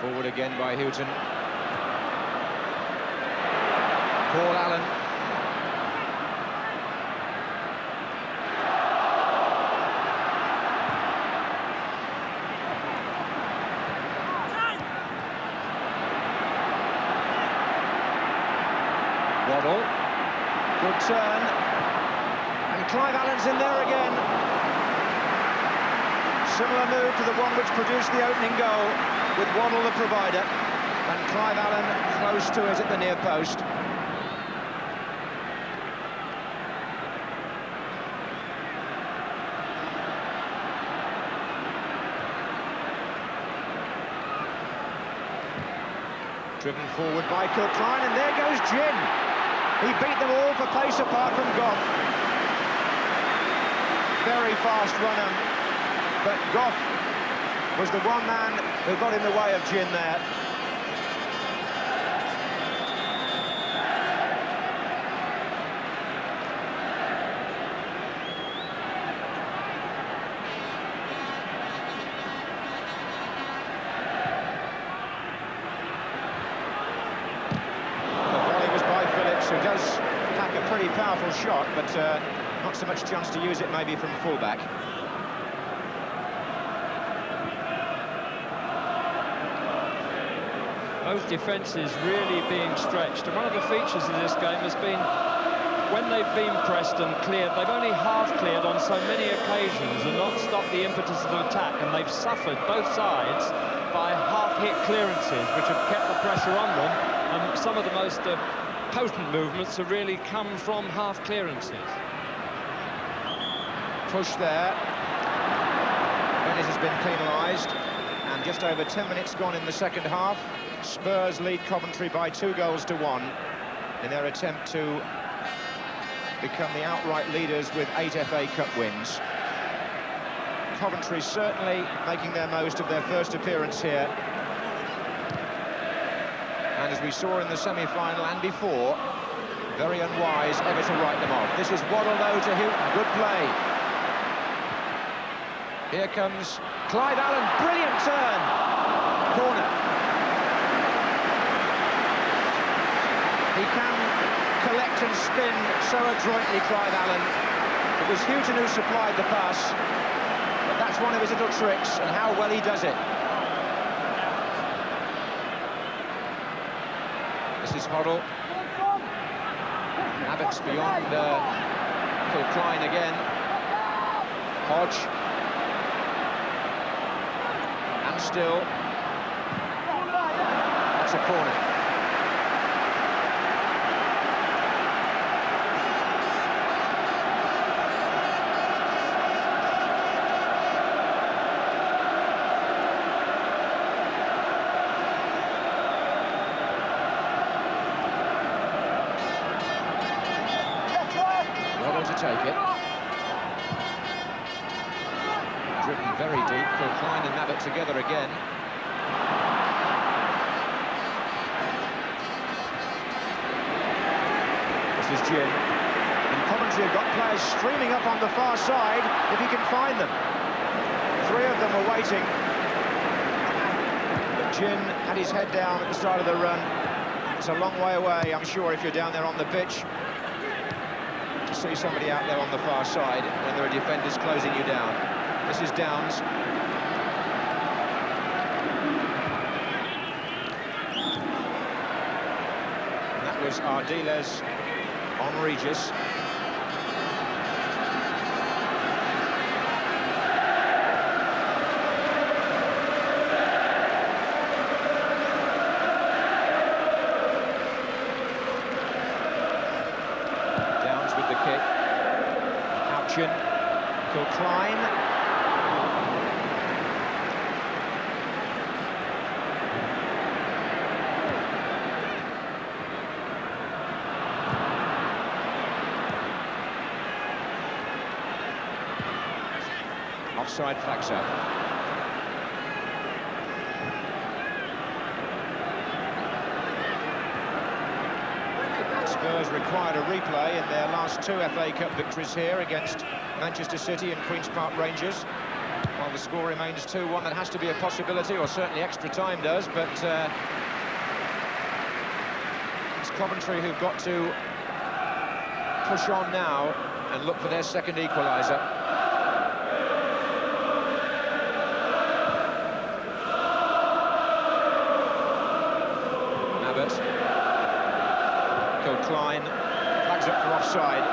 A: Forward again by Houchen. Paul Allen. Waddle, good turn, and Clive Allen's in there again. Similar move to the one which produced the opening goal, with Waddle the provider, and Clive Allen close to it at the near post. Driven forward by Kilcline, and there goes Gin. He beat them all for pace apart from Goff. Very fast runner, but Goff was the one man who got in the way of Gin there. Who does pack a pretty powerful shot, but not so much chance to use it maybe from fullback.
B: Both defences really being stretched, and one of the features of this game has been when they've been pressed and cleared, they've only half cleared on so many occasions and not stopped the impetus of the attack, and they've suffered, both sides, by half-hit clearances, which have kept the pressure on them, and some of the most potent movements have really come from half clearances.
A: Push there. Bennett has been penalised, and just over 10 minutes gone in the second half. Spurs lead Coventry by 2-1 in their attempt to become the outright leaders with 8 FA Cup wins. Coventry certainly making their most of their first appearance here. And as we saw in the semi-final and before, very unwise ever to write them off. This is Waddle though to Houchen, good play. Here comes Clive Allen, brilliant turn. Corner. He can collect and spin so adroitly, Clive Allen. It was Houchen who supplied the pass, but that's one of his little tricks, and how well he does it. This is Hoddle. Mabbutt's beyond Klein again. Hodge. And still. That's a corner. To take it. Driven very deep. Klein and Mabbutt together again. This is Gin. And Coventry have got players streaming up on the far side if he can find them. 3 of them are waiting. But Gin had his head down at the start of the run. It's a long way away, I'm sure, if you're down there on the pitch. See somebody out there on the far side when there are defenders closing you down. This is Downs. And that was Ardiles on Regis. Klein. Offside flags up. Spurs required a replay in their last 2 FA Cup victories here against Manchester City and Queen's Park Rangers. While the score remains 2-1, that has to be a possibility, or certainly extra time does, but it's Coventry who've got to push on now and look for their second equaliser. Mabbutt. Klein. Flags up for offside.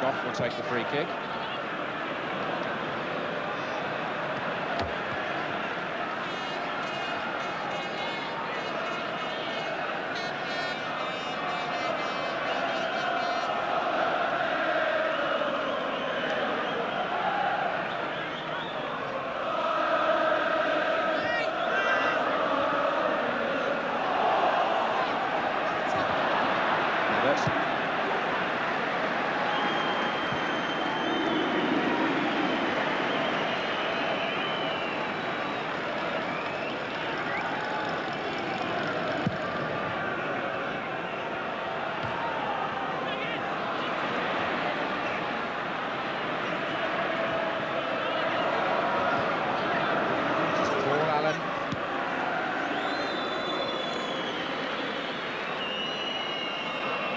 A: Goff will take the free kick.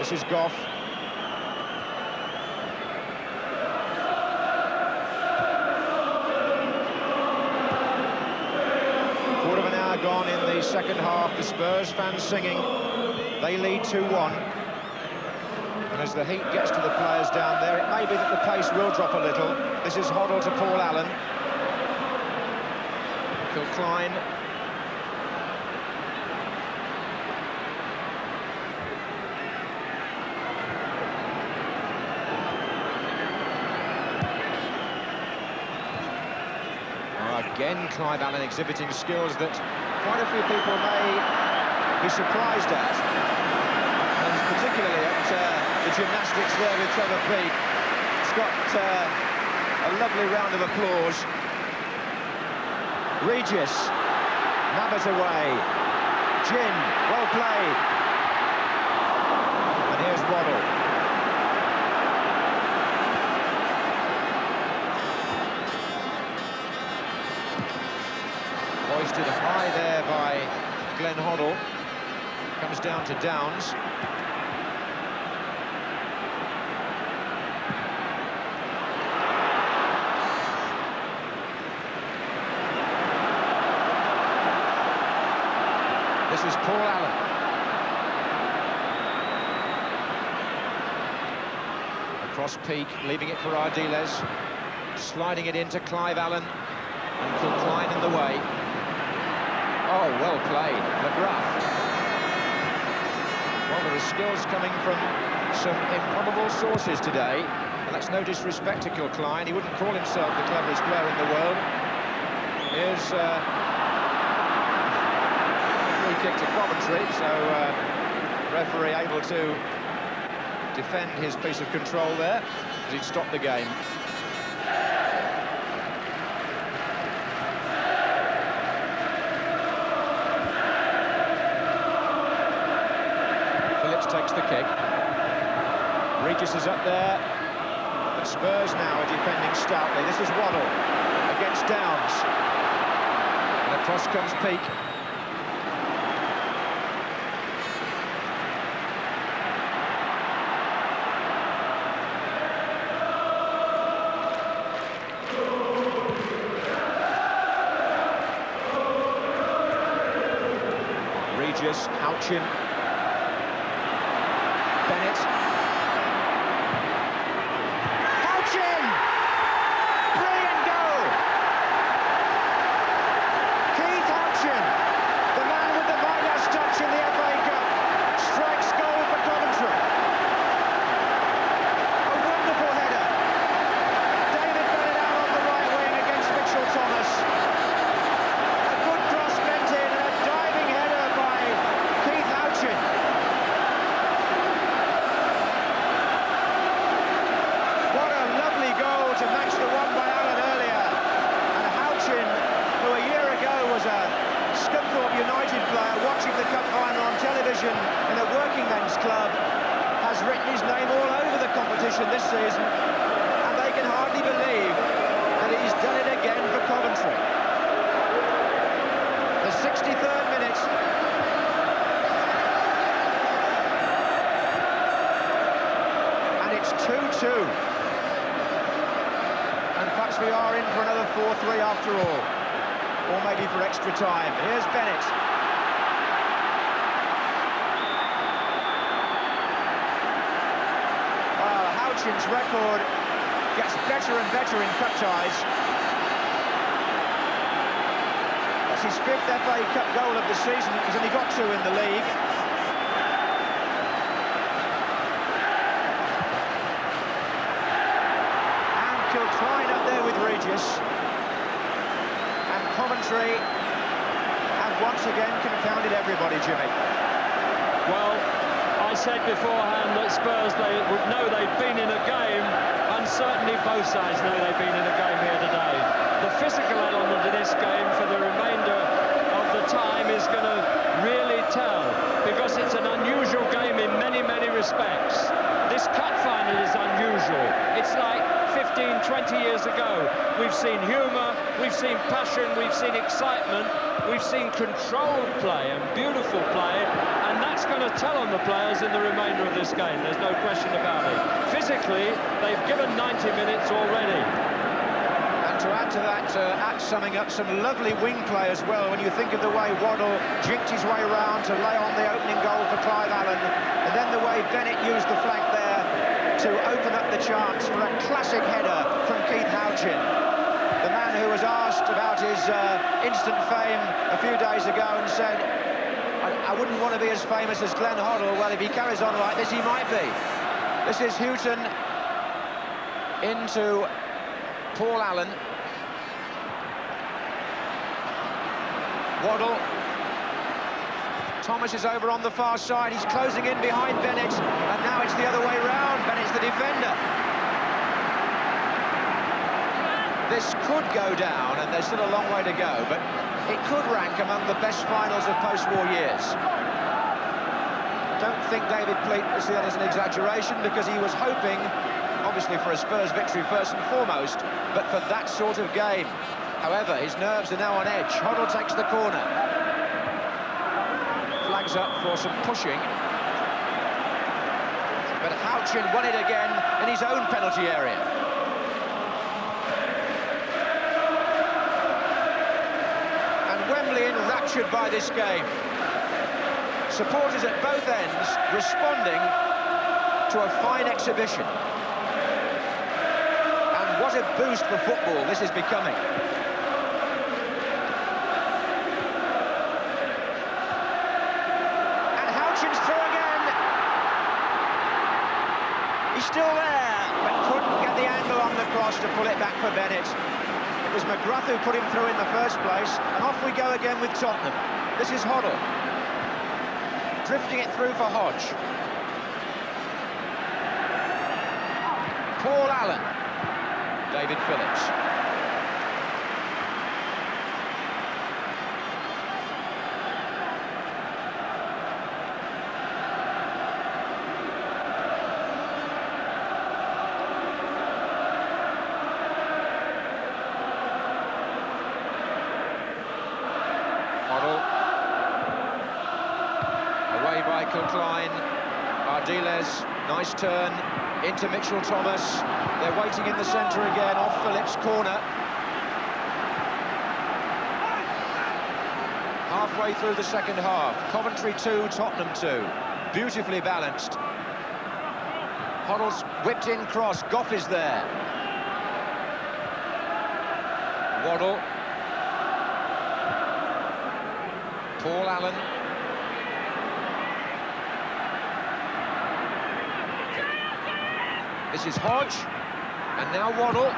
A: This is Goff. Quarter of an hour gone in the second half. The Spurs fans singing. They lead 2-1. And as the heat gets to the players down there, it may be that the pace will drop a little. This is Hoddle to Paul Allen. Kilcline. Again, Clive Allen exhibiting skills that quite a few people may be surprised at. And particularly at the gymnastics there with Trevor Peake. It's got a lovely round of applause. Regis, Mabbutt away. Gin, well played. And here's Waddle. Hoisted high there by Glenn Hoddle. Comes down to Downs. This is Paul Allen. Across Peake, leaving it for Ardiles. Sliding it into Clive Allen. And Kilcline in the way. Oh, well played, McGrath. Well, there are skills coming from some improbable sources today. And that's no disrespect to Kilcline. He wouldn't call himself the cleverest player in the world. Here's free kick to Coventry, so referee able to defend his piece of control there as he'd stopped the game. Takes the kick. Regis is up there. The Spurs now are defending stoutly. This is Waddle against Downs. And across comes Peake. Regis, Houchen. Bennett. Houchen! Brilliant goal! Keith Houchen, the man with the Midas touch in the FA Cup, strikes goal for Coventry. A wonderful header. David Bennett out on the right wing against Mitchell Thomas. A good cross bent in and a diving header by Keith Houchen. To match the one by Allen earlier, and Houchen, who a year ago was a Scunthorpe United player watching the cup final on television in a working men's club, has written his name all over the competition this season, and they can hardly believe that he's done it again for Coventry. The 63rd minute. And it's 2-2. We are in for another 4-3 after all, or maybe for extra time. Here's Bennett. Houchen's record gets better and better in cup ties. That's his 5th FA Cup goal of the season. He's only got 2 in the league. Kilcline up there with Regis, and Coventry have once again confounded everybody, Jimmy.
B: Well, I said beforehand that Spurs, they would know they've been in a game, and certainly both sides know they've been in a game here today. The physical element of this game for the remainder of the time is going to really tell, because it's an unusual game in many, many respects. This cup final is unusual. It's like 15, 20 20 years ago. We've seen humour, we've seen passion, we've seen excitement, we've seen controlled play and beautiful play, and that's going to tell on the players in the remainder of this game. There's no question about it. Physically, they've given 90 minutes already.
A: To add to that, summing up some lovely wing play as well, when you think of the way Waddle jinked his way round to lay on the opening goal for Clive Allen, and then the way Bennett used the flank there to open up the chance for a classic header from Keith Houchen, the man who was asked about his instant fame a few days ago and said, I wouldn't want to be as famous as Glenn Hoddle. Well, if he carries on like this, he might be. This is Houchen into Paul Allen. Waddle. Thomas is over on the far side. He's closing in behind Bennett, and now it's the other way round. Bennett's the defender. This could go down, and there's still a long way to go, but it could rank among the best finals of post-war years. Don't think David Pleat will see that as an exaggeration, because he was hoping, obviously, for a Spurs victory first and foremost, but for that sort of game. However, his nerves are now on edge. Hoddle takes the corner. Flags up for some pushing. But Houchen won it again in his own penalty area. And Wembley enraptured by this game. Supporters at both ends responding to a fine exhibition. And what a boost for football this is becoming. Still there, but couldn't get the angle on the cross to pull it back for Bennett. It was McGrath who put him through in the first place, and off we go again with Tottenham. This is Hoddle, drifting it through for Hodge. Paul Allen, David Phillips. Ardiles, nice turn into Mitchell Thomas. They're waiting in the centre again, off Phillips' corner. Halfway through the second half, Coventry 2, Tottenham 2. Beautifully balanced. Hoddle's whipped in cross, Goff is there. Waddle. Paul Allen. This is Hodge, and now Waddle.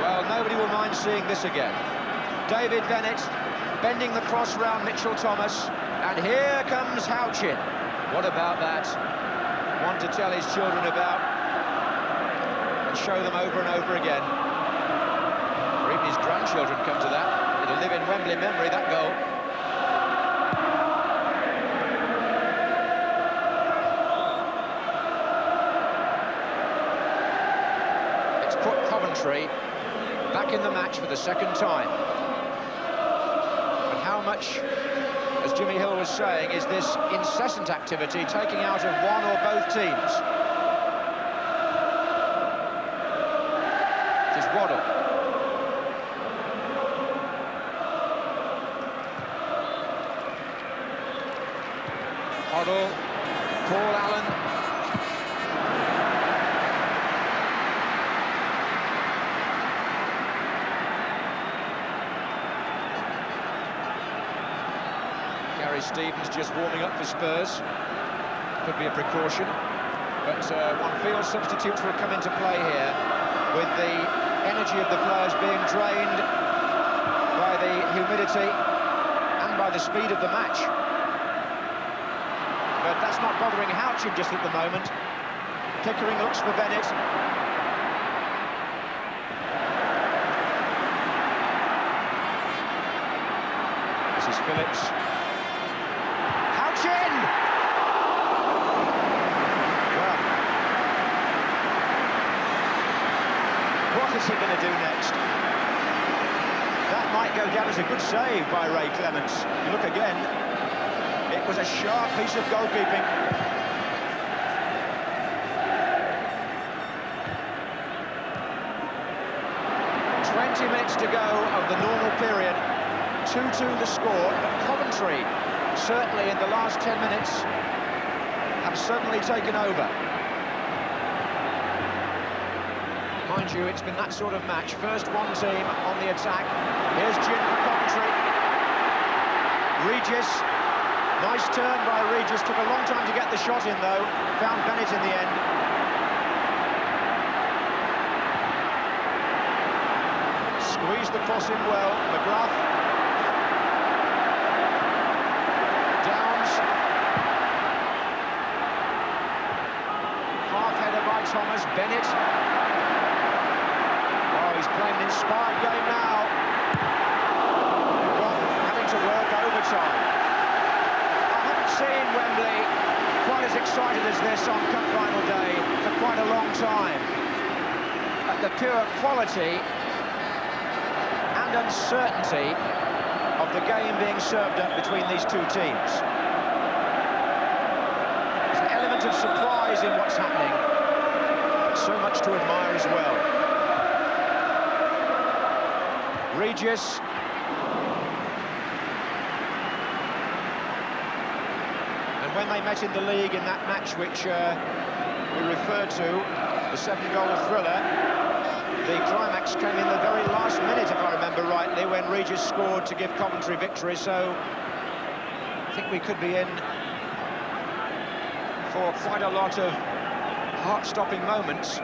A: Well, nobody will mind seeing this again. David Bennett bending the cross round Mitchell Thomas, and here comes Houchen. What about that? One to tell his children about and show them over and over again. Or even his grandchildren come to that. It'll live in Wembley memory, that goal. Back in the match for the second time. And how much, as Jimmy Hill was saying, is this incessant activity taking out of one or both teams? It is Waddle. Hoddle, Paul Allen. Stevens just warming up for Spurs. Could be a precaution, but one feels substitutes will come into play here with the energy of the players being drained by the humidity and by the speed of the match. But that's not bothering Houchen just at the moment. Pickering looks for Bennett. This is Phillips. is he going to do next? That might go down as a good save by Ray Clements. You look again, it was a sharp piece of goalkeeping. 20 minutes to go of the normal period. 2-2 the score, but Coventry, certainly in the last 10 minutes, have suddenly taken over. Mind you, it's been that sort of match. First one team on the attack. Here's Jim for Coventry. Regis, nice turn by Regis. Took a long time to get the shot in, though. Found Bennett in the end. Squeezed the cross in well. McGrath. Downs. Half header by Thomas. Bennett. He's playing an inspired game now. Having to work overtime. I haven't seen Wembley quite as excited as this on Cup Final day for quite a long time. At the pure quality and uncertainty of the game being served up between these two teams. There's an element of surprise in what's happening, but so much to admire as well. Regis. And when they met in the league in that match which we referred to, the 7-goal thriller, the climax came in the very last minute, if I remember rightly, when Regis scored to give Coventry victory, so I think we could be in for quite a lot of heart-stopping moments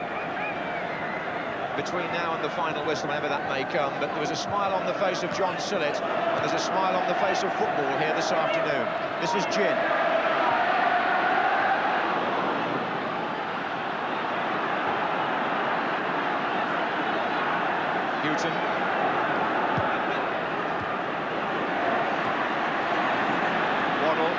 A: between now and the final whistle, whenever that may come. But there was a smile on the face of John Sillett, and there's a smile on the face of football here this afternoon. This is Gin. Houchen. Waddle.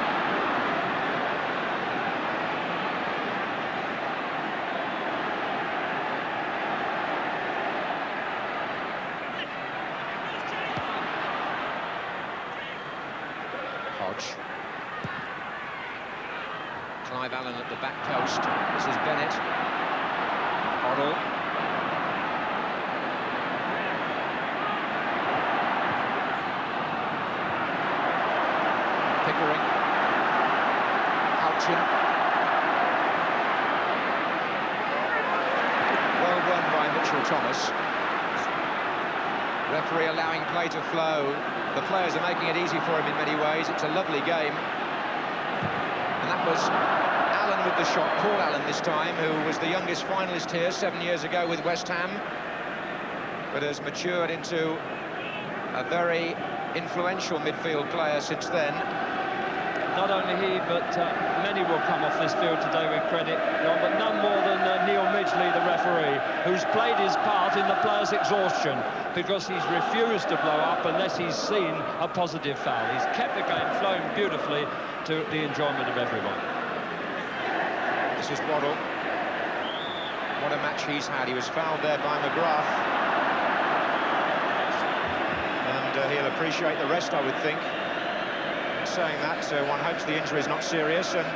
A: Clive Allen at the back post. This is Bennett. Waddle. Pickering. Houchen. Well run by Mitchell Thomas. Referee allowing play to flow. The players are making it easy for him in many ways. It's a lovely game. And that was Allen with the shot, Paul Allen this time, who was the youngest finalist here 7 years ago with West Ham, but has matured into a very influential midfield player since then.
B: Not only he, but many will come off this field today with credit, Ron, but none more than Neil Midgley, the referee, who's played his part in the players' exhaustion, because he's refused to blow up unless he's seen a positive foul. He's kept the game flowing beautifully to the enjoyment of everyone.
A: This is Waddle. What a match he's had. He was fouled there by McGrath. And he'll appreciate the rest, I would think. Saying that, one hopes the injury is not serious. And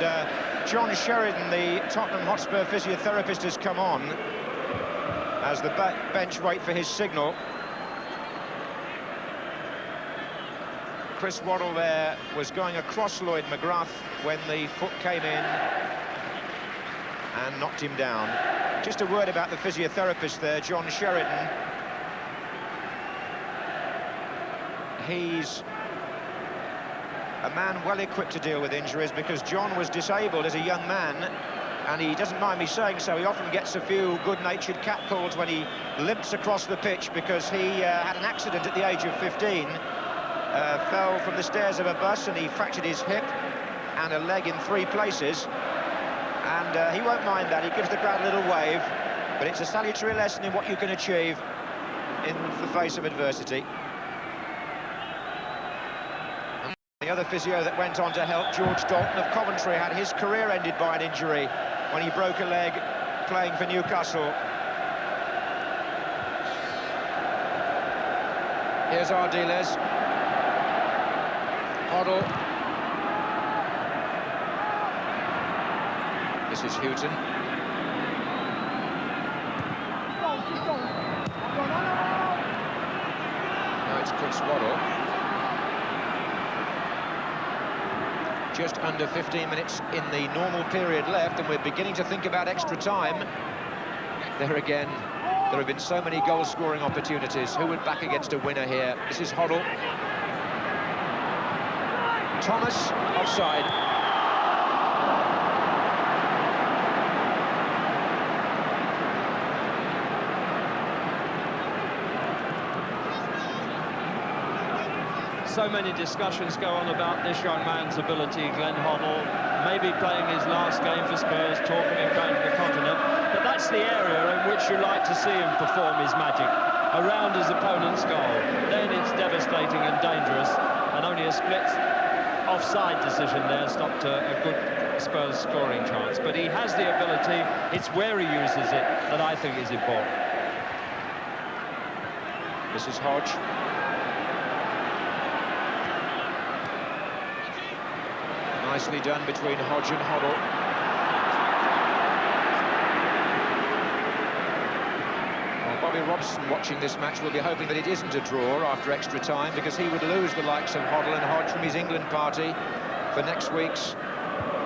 A: John Sheridan, the Tottenham Hotspur physiotherapist, has come on as the bench wait for his signal. Chris Waddle there was going across Lloyd McGrath when the foot came in and knocked him down. Just a word about the physiotherapist there, John Sheridan. He's a man well equipped to deal with injuries, because John was disabled as a young man, and he doesn't mind me saying so. He often gets a few good-natured catcalls when he limps across the pitch, because he had an accident at the age of 15, fell from the stairs of a bus, and he fractured his hip and a leg in 3 places, and he won't mind that. He gives the crowd a little wave, but it's a salutary lesson in what you can achieve in the face of adversity. The other physio that went on to help, George Dalton of Coventry, had his career ended by an injury when he broke a leg playing for Newcastle.
C: Here's Ardiles. Hoddle. This is Houchen. Now it's Chris Waddle. Just under 15 minutes in the normal period left, and we're beginning to think about extra time. There again, there have been so many goal-scoring opportunities. Who would back against a winner here? This is Hoddle. Thomas, offside.
B: So many discussions go on about this young man's ability, Glenn Hoddle, maybe playing his last game for Spurs, talking of going to the continent, but that's the area in which you like to see him perform his magic, around his opponent's goal. Then it's devastating and dangerous, and only a split offside decision there stopped a good Spurs scoring chance. But he has the ability, it's where he uses it that I think is important.
C: This is Hodge. Nicely done between Hodge and Hoddle. Well, Bobby Robson watching this match will be hoping that it isn't a draw after extra time, because he would lose the likes of Hoddle and Hodge from his England party for next week's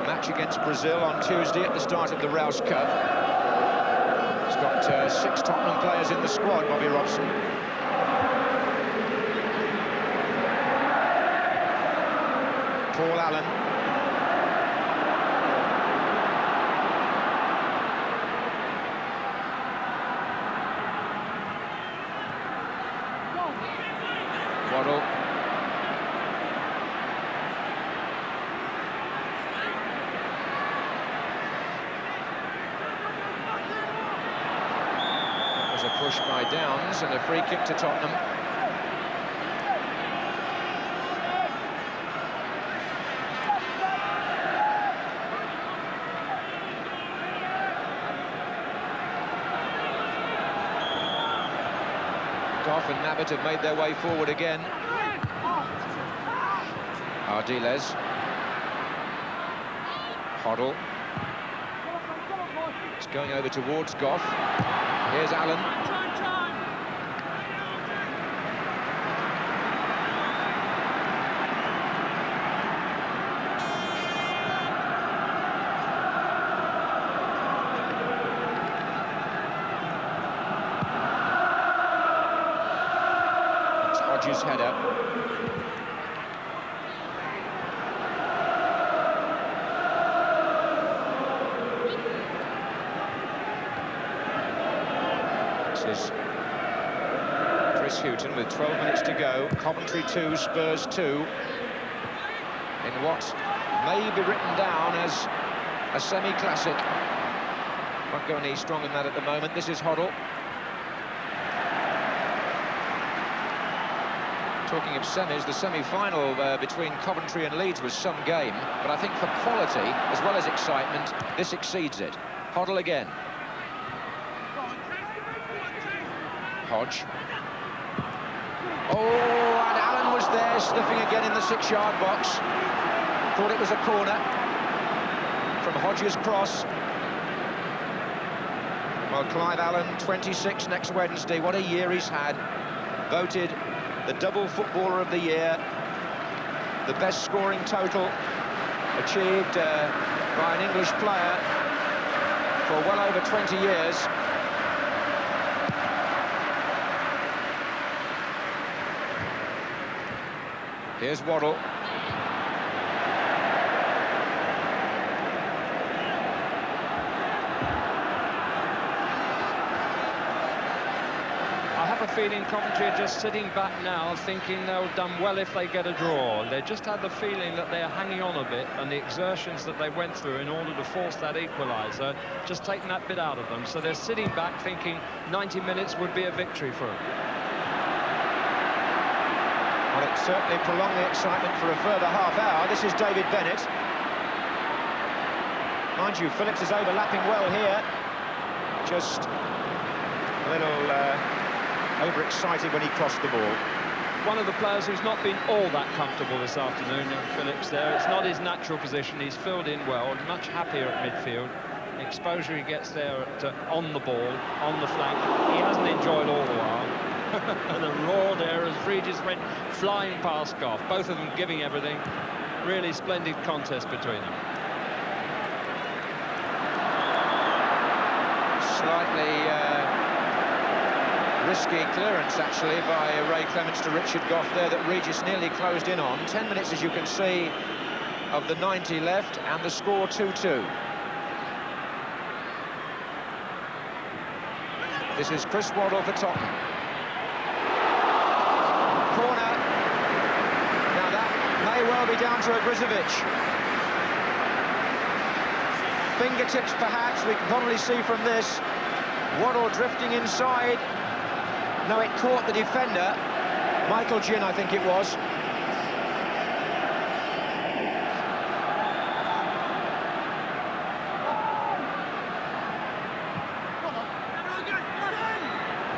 C: match against Brazil on Tuesday at the start of the Rouse Cup. He's got 6 Tottenham players in the squad, Bobby Robson. Paul Allen. Waddle. That was a push by Downs and a free kick to Tottenham. Goff and Mabbutt have made their way forward again. Ardiles. Hoddle. It's going over towards Goff. Here's Allen. Hodge's header. This is Chris Houchen with 12 minutes to go. Coventry 2, Spurs 2. In what may be written down as a semi-classic. Won't go any stronger than that at the moment. This is Hoddle. Talking of semis, the semi-final between Coventry and Leeds was some game, but I think for quality, as well as excitement, this exceeds it. Hoddle again. Hodge. Oh, and Allen was there, sniffing again in the 6-yard box. Thought it was a corner from Hodge's cross. Well, Clive Allen, 26 next Wednesday. What a year he's had. Voted the double footballer of the year, the best scoring total achieved by an English player for well over 20 years. Here's Waddle.
B: I have a feeling Coventry are just sitting back now, thinking they'll have done well if they get a draw. They just had the feeling that they're hanging on a bit, and the exertions that they went through in order to force that equaliser, just taking that bit out of them. So they're sitting back thinking 90 minutes would be a victory for them.
A: Well, it certainly prolonged the excitement for a further half hour. This is David Bennett. Mind you, Phillips is overlapping well here. Just a little overexcited when he crossed the ball.
B: one of the players who's not been all that comfortable this afternoon, young Phillips there. It's not his natural position. He's filled in well, much happier at midfield. The exposure he gets there on the ball, on the flank, he hasn't enjoyed all the while. And a roar there as Regis went flying past Goff, both of them giving everything. Really splendid contest between them.
C: Slightly risky clearance, actually, by Ray Clements to Richard Goff there that Regis nearly closed in on. 10 minutes, as you can see, of the 90 left, and the score 2-2. This is Chris Waddle for Tottenham. Corner. Now that may well be down to Ogrizovic. Fingertips, perhaps, we can probably see from this. Waddle drifting inside. No, it caught the defender. Michael Ginn, I think it was.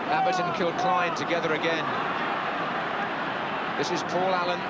C: Mabbutt and Kilcline together again. This is Paul Allen.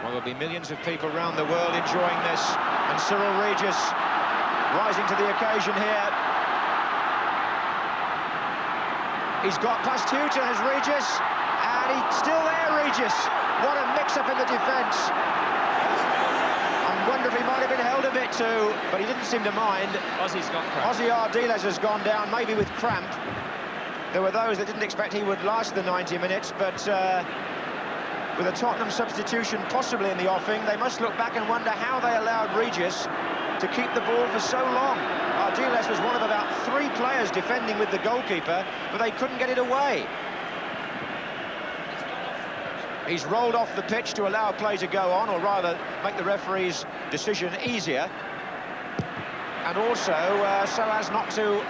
C: Well, there'll be millions of people around the world enjoying this, and Cyril Regis rising to the occasion here. He's got past Houchen as Regis, and he's still there, Regis. What a mix-up in the defence. I wonder if he might have been held a bit too, but he didn't seem to mind.
B: Ozzy's got cramp.
C: Ozzy Ardiles has gone down, maybe with cramp. There were those that didn't expect he would last the 90 minutes, but with a Tottenham substitution possibly in the offing, they must look back and wonder how they allowed Regis to keep the ball for so long. Ardiles was one of about 3 players defending with the goalkeeper, but they couldn't get it away. He's rolled off the pitch to allow play to go on, or rather make the referee's decision easier, and also so as not to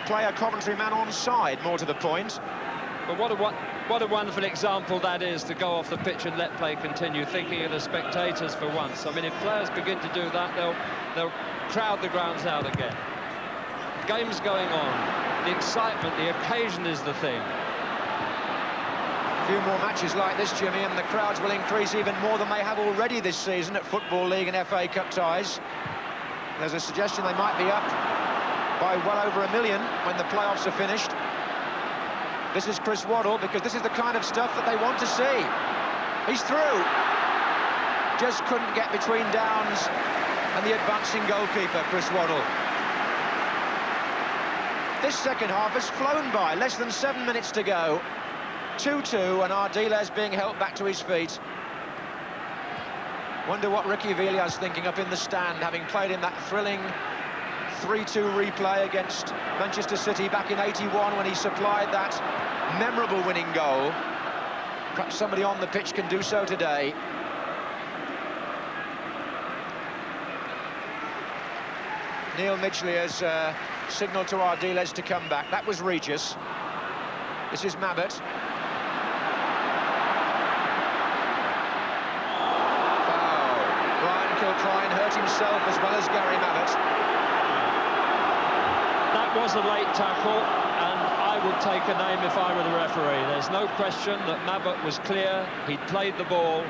C: play a Coventry man onside, more to the point.
B: But what a wonderful example that is, to go off the pitch and let play continue, thinking of the spectators for once. I mean, if players begin to do that, they'll crowd the grounds out again. Game's going on. The excitement, the occasion is the thing.
C: A few more matches like this, Jimmy, and the crowds will increase even more than they have already this season at Football League and FA Cup ties. There's a suggestion they might be up by well over 1 million when the playoffs are finished. This is Chris Waddle, because this is the kind of stuff that they want to see. He's through. Just couldn't get between Downs and the advancing goalkeeper, Chris Waddle. This second half has flown by, less than 7 minutes to go. 2-2, and Ardiles being helped back to his feet. Wonder what Ricky Villiers thinking up in the stand, having played in that thrilling 3-2 replay against Manchester City back in '81 when he supplied that memorable winning goal. Perhaps somebody on the pitch can do so today. Neil Midgley has signalled to Ardiles to come back. That was Regis. This is Mabbutt. Foul. Brian Kilcline hurt himself as well as Gary Mabbutt.
B: That was a late tackle, and I would take a name if I were the referee. There's no question that Mabbutt was clear, he'd played the ball,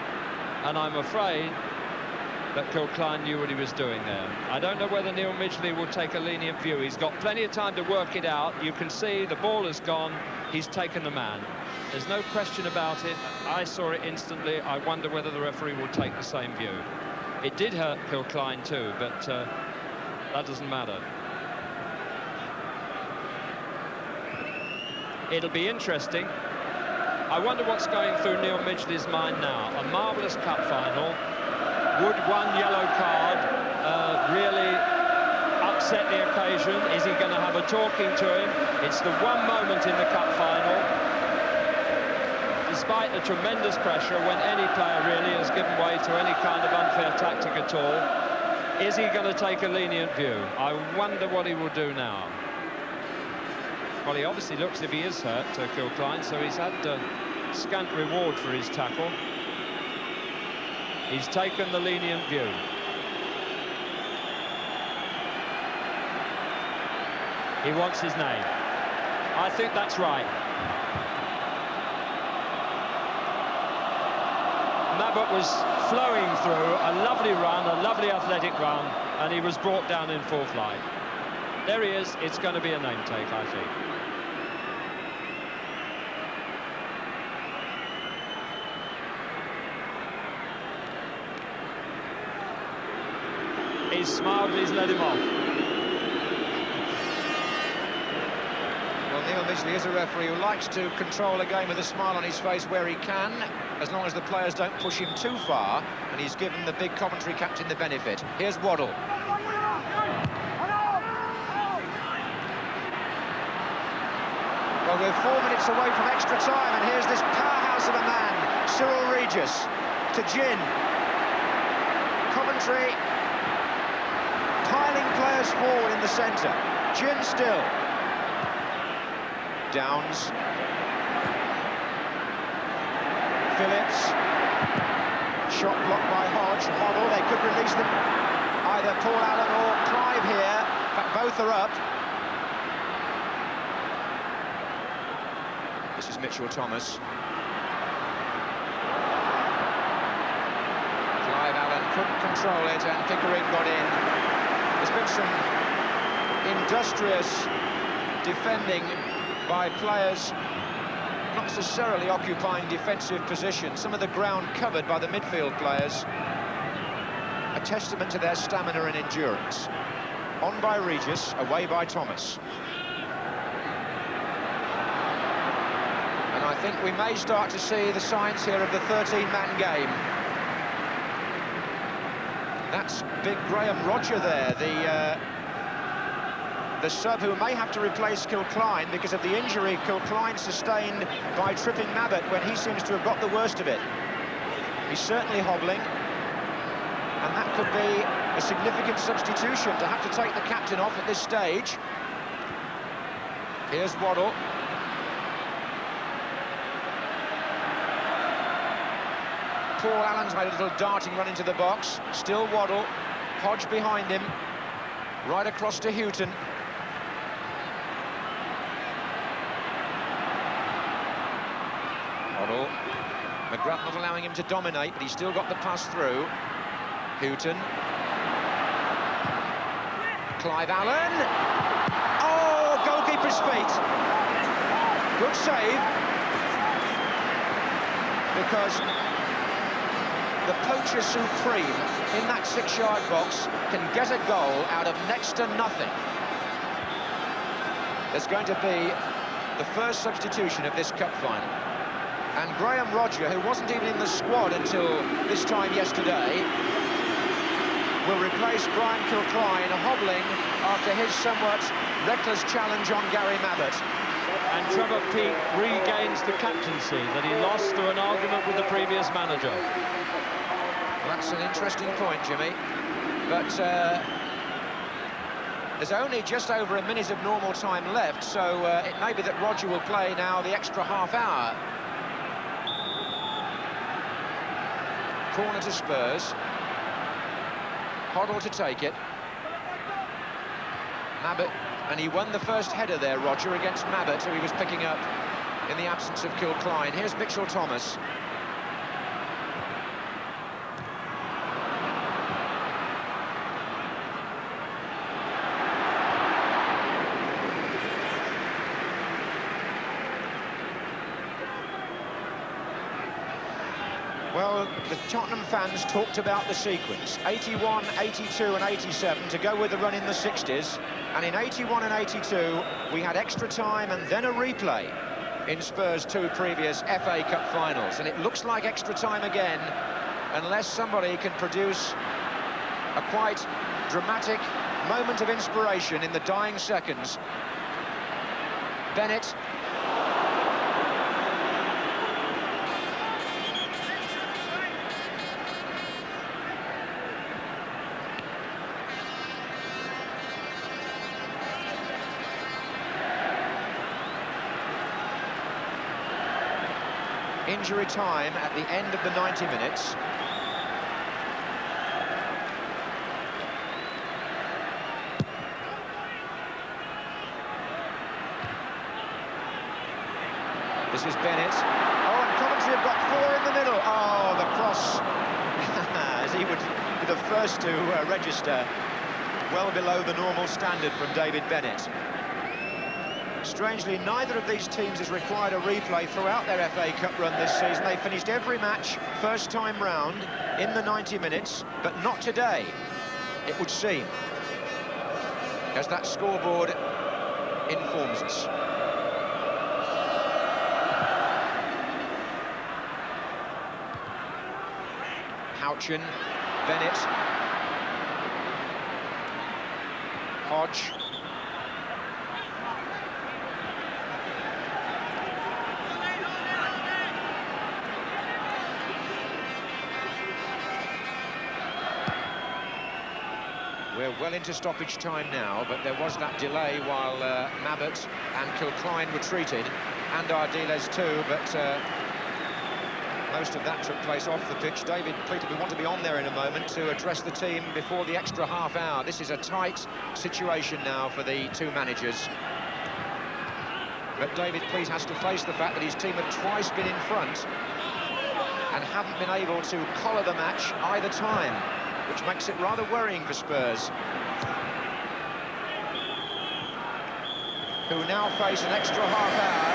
B: and I'm afraid that Kilcline knew what he was doing there. I don't know whether Neil Midgley will take a lenient view. He's got plenty of time to work it out. You can see the ball has gone, he's taken the man. There's no question about it. I saw it instantly. I wonder whether the referee will take the same view. It did hurt Kilcline too, but that doesn't matter. It'll be interesting. I wonder what's going through Neil Midgley's mind now. A marvellous cup final. Would one yellow card really upset the occasion? Is he going to have a talking to him? It's the one moment in the cup final. There's despite the tremendous pressure when any player really has given way to any kind of unfair tactic at all. Is he going to take a lenient view? I wonder what he will do now. Well, he obviously looks if he is hurt, Kilcline, so he's had scant reward for his tackle. He's taken the lenient view. He wants his name. I think that's right. Mabbutt was flowing through, a lovely run, a lovely athletic run, and he was brought down in full flight. There he is. It's going to be a name take, I think. He's smiled, he's let him off.
C: Well, Neil Midgley is a referee who likes to control a game with a smile on his face where he can, as long as the players don't push him too far, and he's given the big Coventry captain the benefit. Here's Waddle. Well, we're 4 minutes away from extra time, and here's this powerhouse of a man, Cyril Regis, to Gin. Coventry piling players forward in the centre. Gin still. Downs. Phillips. Shot blocked by Hodge. Hoddle. They could release them. Either Paul Allen or Clive here. In fact, both are up. This is Mitchell Thomas. Clive Allen couldn't control it, and Pickering got in. There's been some industrious defending by players not necessarily occupying defensive positions. Some of the ground covered by the midfield players. A testament to their stamina and endurance. On by Regis, away by Thomas. And I think we may start to see the signs here of the 13-man game. That's big Graham Rodger there, the sub who may have to replace Kilcline because of the injury Kilcline sustained by tripping Mabbutt when he seems to have got the worst of it. He's certainly hobbling, and that could be a significant substitution to have to take the captain off at this stage. Here's Waddle. Paul Allen's made a little darting run into the box. Still Waddle. Hodge behind him. Right across to Houchen. Waddle. McGrath not allowing him to dominate, but he's still got the pass through. Houchen. Clive Allen. Oh, goalkeeper's feet. Good save. Because the poacher supreme in that 6-yard box can get a goal out of next to nothing. There's going to be the first substitution of this cup final. And Graham Rodger, who wasn't even in the squad until this time yesterday, will replace Brian Kilcline, hobbling after his somewhat reckless challenge on Gary Mabbutt.
B: And Trevor Peake regains the captaincy that he lost through an argument with the previous manager.
C: That's an interesting point, Jimmy. But there's only just over a minute of normal time left, so it may be that Rodger will play now the extra half hour. Corner to Spurs. Hoddle to take it. Mabbutt, and he won the first header there, Rodger, against Mabbutt, who he was picking up in the absence of Kilcline. Here's Mitchell Thomas. Well, the Tottenham fans talked about the sequence. 81, 82 and 87 to go with the run in the 60s. And in 81 and 82, we had extra time and then a replay in Spurs' 2 previous FA Cup finals. And it looks like extra time again, unless somebody can produce a quite dramatic moment of inspiration in the dying seconds. Bennett. injury time at the end of the 90 minutes. This is Bennett.
A: Oh, and Coventry have got 4 in the middle. Oh, the cross, as he would be the first to register, well below the normal standard from David Bennett. Strangely, neither of these teams has required a replay throughout their FA Cup run this season. They finished every match first time round in the 90 minutes, but not today, it would seem, as that scoreboard informs us. Houchen, Bennett, Hodge. We're well into stoppage time now, but there was that delay while Mabbutt and Kilcline were treated, and Ardiles too, but most of that took place off the pitch. David Peter, we want to be on there in a moment to address the team before the extra half hour. This is a tight situation now for the two managers. But David, please, has to face the fact that his team have twice been in front and haven't been able to collar the match either time, which makes it rather worrying for Spurs, who now face an extra half hour.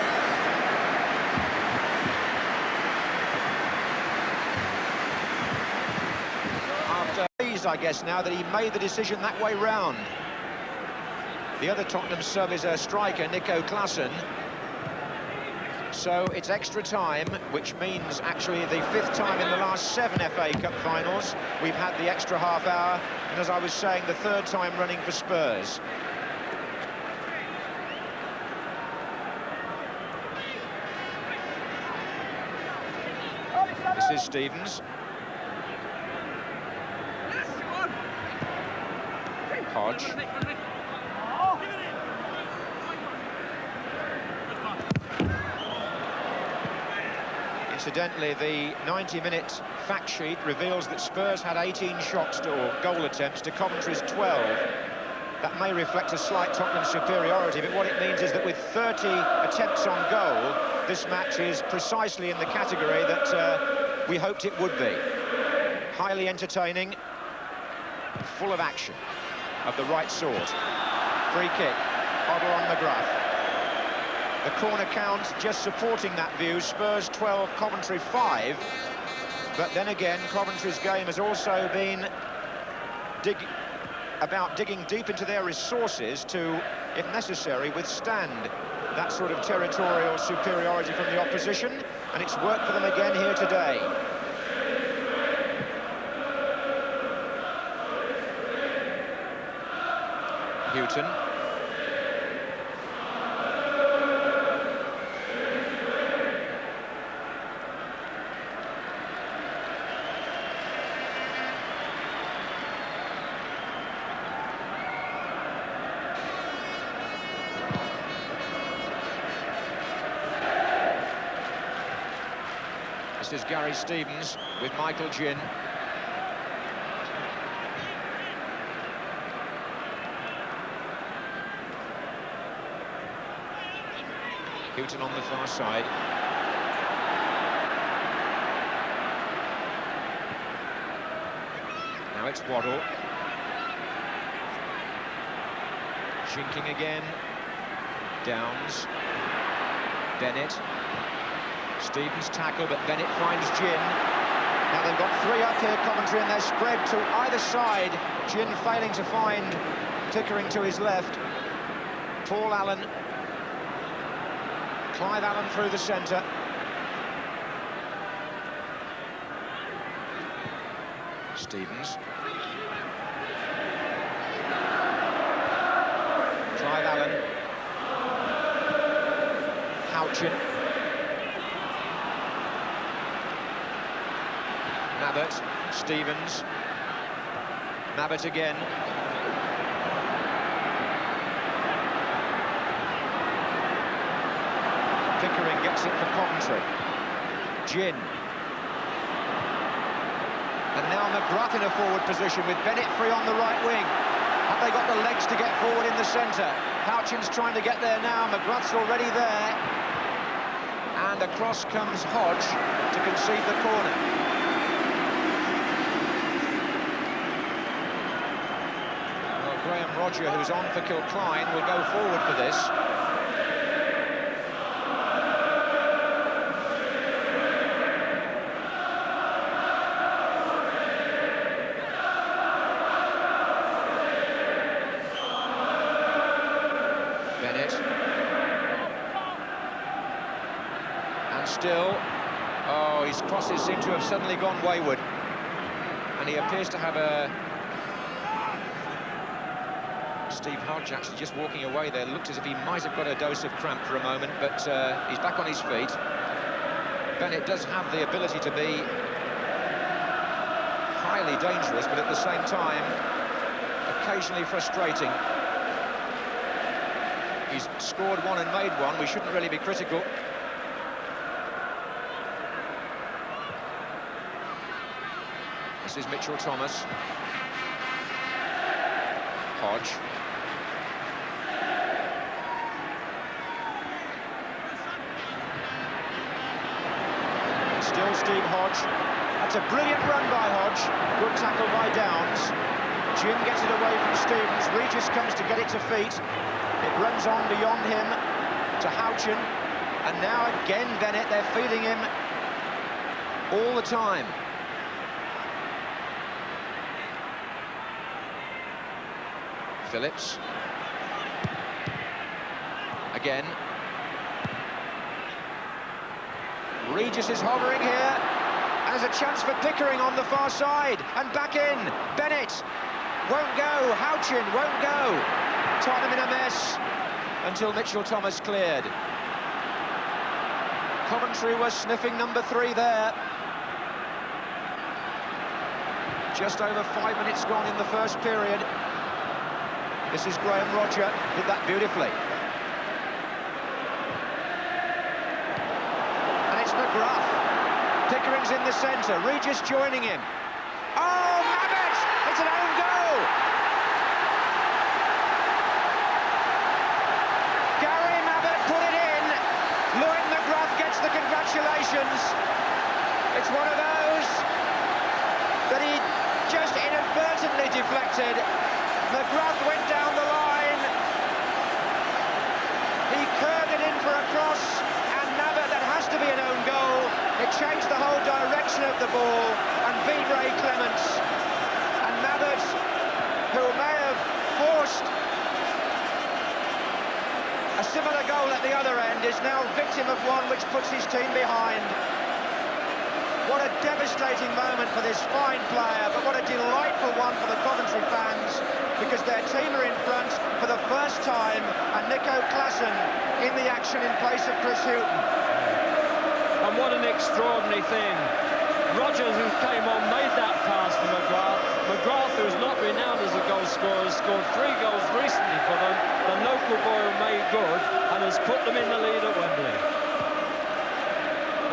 A: I guess now that he made the decision that way round. The other Tottenham sub is a striker, Nico Klaassen. So it's extra time, which means actually the 5th time in the last 7 FA Cup finals we've had the extra half hour, and as I was saying, the 3rd time running for Spurs. This is Stevens. Hodge. Incidentally, the 90-minute fact sheet reveals that Spurs had 18 shots or goal attempts to Coventry's 12. That may reflect a slight Tottenham superiority, but what it means is that with 30 attempts on goal, this match is precisely in the category that we hoped it would be. Highly entertaining, full of action of the right sort. Free kick, Hoddle on McGrath. The corner count just supporting that view. Spurs 12, Coventry 5. But then again, Coventry's game has also been about digging deep into their resources to, if necessary, withstand that sort of territorial superiority from the opposition, and it's worked for them again here today. Houchen. This is Gary Stevens with Michael Ginn. Houchen on the far side. Now it's Waddle. Chinking again. Downs. Bennett. Stevens tackle, but Bennett finds Ginn. Now they've got 3 up here, Coventry, and they're spread to either side. Ginn failing to find Pickering to his left. Paul Allen. Clive Allen through the centre. Stevens. Clive Allen. Houchen. Mabbutt. Stevens. Mabbutt again. Pickering gets it for Coventry.
C: Ginn. And now Mabbutt in a forward position with Bennett free on the right wing. Have they got the legs to get forward in the centre? Houchen's trying to get there now. Mabbutt's already there. And across comes Hodge to concede the corner. Well, Graham Rodger, who's on for Kilcline, will go forward for this. Bennett. And still, oh, his crosses seem to have suddenly gone wayward. And he appears to have a... Steve Hodge actually just walking away there. Looked as if he might have got a dose of cramp for a moment, but he's back on his feet. Bennett does have the ability to be highly dangerous, but at the same time, occasionally frustrating. He's scored one and made one. We shouldn't really be critical. This is Mitchell Thomas. Hodge. And still Steve Hodge. That's a brilliant run by Hodge. Good tackle by Downs. Jim gets it away from Stevens. Regis comes to get it to feet. It runs on beyond him to Houchen, and now again Bennett. They're feeding him all the time. Phillips. Again. Regis is hovering here. And there's a chance for Pickering on the far side, and back in. Bennett won't go. Houchen won't go. Tottenham in a mess until Mitchell Thomas cleared. Coventry was sniffing number 3 there. Just over 5 minutes gone in the first period. This is Graham Rodger, did that beautifully. And it's McGrath. Pickering's in the centre, Regis joining him. Oh, Mabbutt! It's an own goal! The congratulations. It's one of those that he just inadvertently deflected. McGrath went down the line. He curved it in for a cross, and Mabbutt, that has to be an own goal. It changed the whole direction of the ball and beat Ray Clements. And Mabbutt, who may have forced a similar goal at the other end, is now victim of one which puts his team behind. What a devastating moment for this fine player, but what a delightful one for the Coventry fans, because their team are in front for the first time, and Nico Klassen in the action in place of Chris Houchen.
B: And what an extraordinary thing. Rodgers, who came on, made that pass for McGrath. McGrath, who's not renowned as a goal scorer, has scored 3 goals recently for them. The local boy who made good and has put them in the lead at Wembley.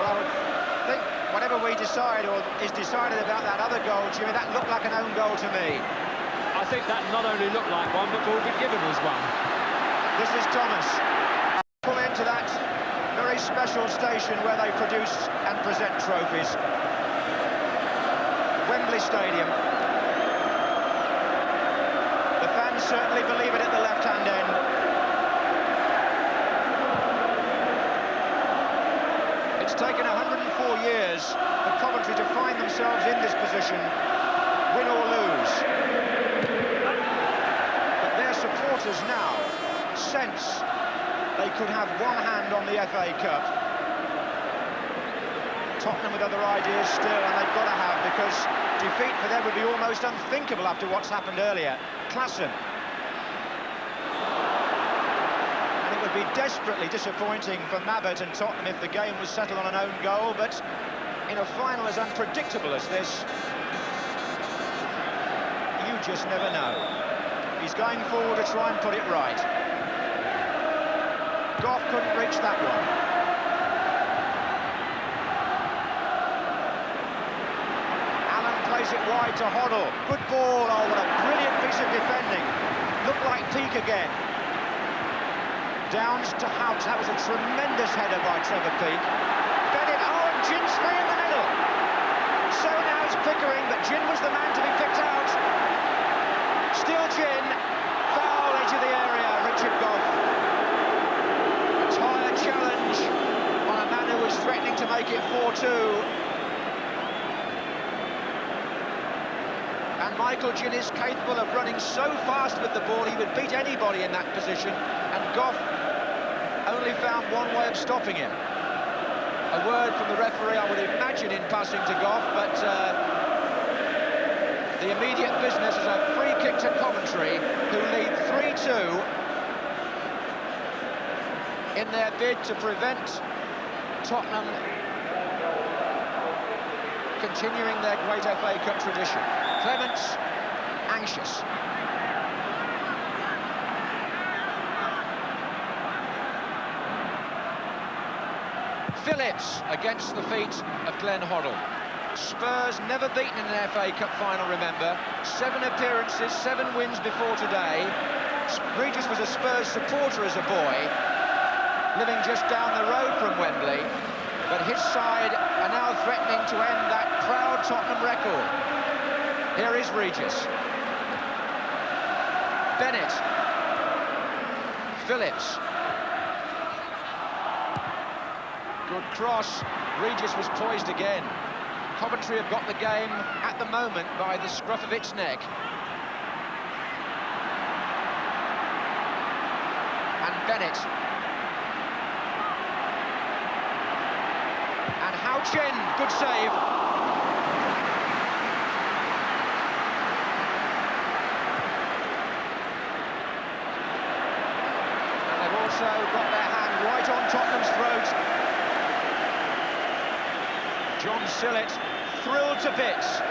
A: Well, I think whatever we decide or is decided about that other goal, Jimmy, that looked like an own goal to me.
B: I think that not only looked like one, but will be given as one.
A: This is Thomas. Pull into that very special station where they produce and present trophies. Wembley Stadium. The fans certainly believe it at the left-hand end. It's taken 104 years for Coventry to find themselves in this position, win or lose. But their supporters now sense they could have one hand on the FA Cup. Tottenham with other ideas still, and they've got to have, because defeat for them would be almost unthinkable after what's happened earlier. Klassen. And it would be desperately disappointing for Mabbutt and Tottenham if the game was settled on an own goal, but in a final as unpredictable as this, you just never know. He's going forward to try and put it right. Goff couldn't reach that one. plays it wide to Hoddle. Good ball. Oh, what a brilliant piece of defending. Looked like Peak again. Downs to Houchen. That was a tremendous header by Trevor Peak. Bennett, oh, and Gin's free in the middle. So now it's Pickering, but Gin was the man to be picked out. Still Gin. Foul edge of the area, Richard Gough. A tired challenge on a man who was threatening to make it 4-2. And Michael Gin is capable of running so fast with the ball, he would beat anybody in that position, and Gough only found one way of stopping him. A word from the referee, I would imagine, in passing to Gough, but the immediate business is a free kick to Coventry, who lead 3-2 in their bid to prevent Tottenham continuing their great FA Cup tradition. Clements, anxious. Phillips against the feet of Glenn Hoddle. Spurs never beaten in an FA Cup final, remember. 7 appearances, 7 wins before today. Regis was a Spurs supporter as a boy, living just down the road from Wembley. But his side are now threatening to end that proud Tottenham record. Here is Regis. Bennett. Phillips. Good cross. Regis was poised again. Coventry have got the game at the moment by the scruff of its neck. And Bennett. And Houchen, good save. And they've also got their hand right on Tottenham's throat. John Sillett, thrilled to bits.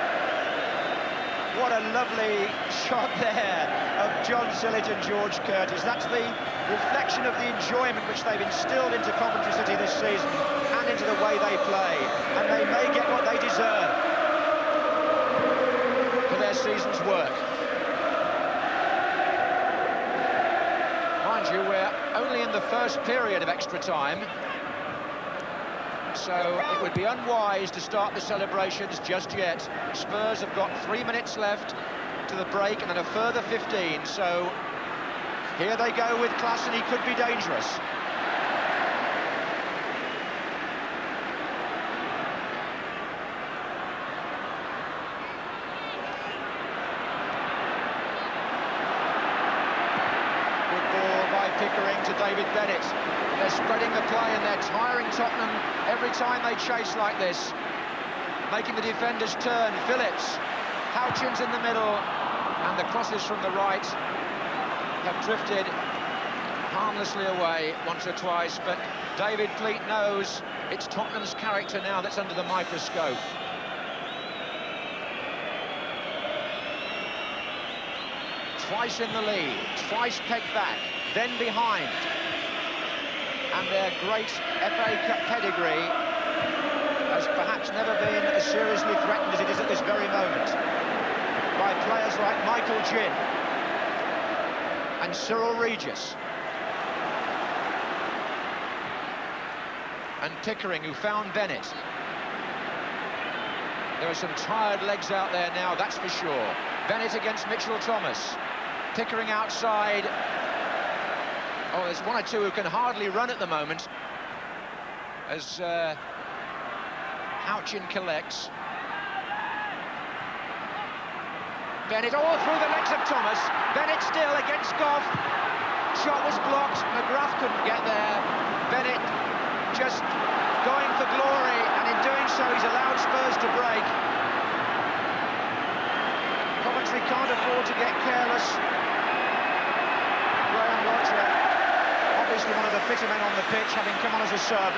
A: What a lovely shot there of John Sillett and George Curtis. That's the reflection of the enjoyment which they've instilled into Coventry City this season and into the way they play. And they may get what they deserve for their season's work. Mind you, we're only in the first period of extra time, so it would be unwise to start the celebrations just yet. Spurs have got 3 minutes left to the break and then a further 15, so here they go with class, and he could be dangerous. Good ball by Pickering to David Bennett. They're spreading the play and they're tiring Tottenham every time they chase like this, making the defenders turn. Phillips, Houchen's in the middle, and the crosses from the right have drifted harmlessly away once or twice, but David Pleat knows it's Tottenham's character now that's under the microscope. Twice in the lead, twice pegged back, then behind. And their great FA Cup pedigree has perhaps never been as seriously threatened as it is at this very moment by players like Michael Gin and Cyril Regis and Pickering, who found Bennett. There are some tired legs out there now, that's for sure. Bennett against Mitchell Thomas. Pickering outside. Oh, there's one or two who can hardly run at the moment as Houchen collects. Bennett all through the legs of Thomas. Bennett still against Gough. Shot was blocked. McGrath couldn't get there. Bennett just going for glory, and in doing so he's allowed Spurs to break. Coventry can't afford to get careless. Graham Roger, obviously one of the fitter men on the pitch, having come on as a sub.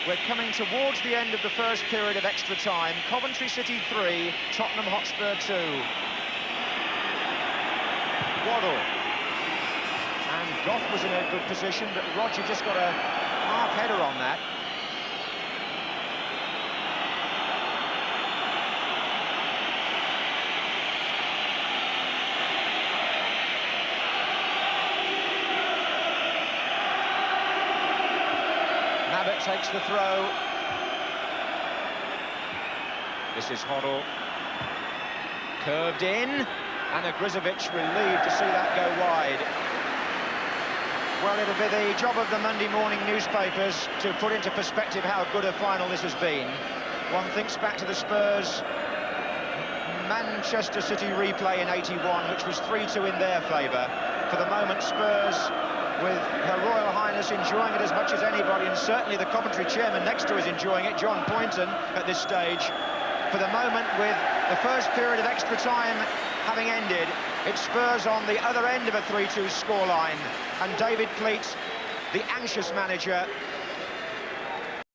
A: We're coming towards the end of the first period of extra time. Coventry City 3, Tottenham Hotspur 2. Waddle.
C: Goff was in a good position, but Roger just got a half-header on that. Mabbutt takes the throw. This is Hoddle. Curved in, and Grizovic relieved to see that go wide. Well, it'll be the job of the Monday morning newspapers to put into perspective how good a final this has been. One thinks back to the Spurs Manchester City replay in '81, which was 3-2 in their favour. For the moment, Spurs, with Her Royal Highness enjoying it as much as anybody, and certainly the Coventry chairman next to us enjoying it, John Poynton, at this stage. For the moment, with the first period of extra time having ended, it's Spurs on the other end of a 3-2 scoreline, and David Pleat, the anxious manager.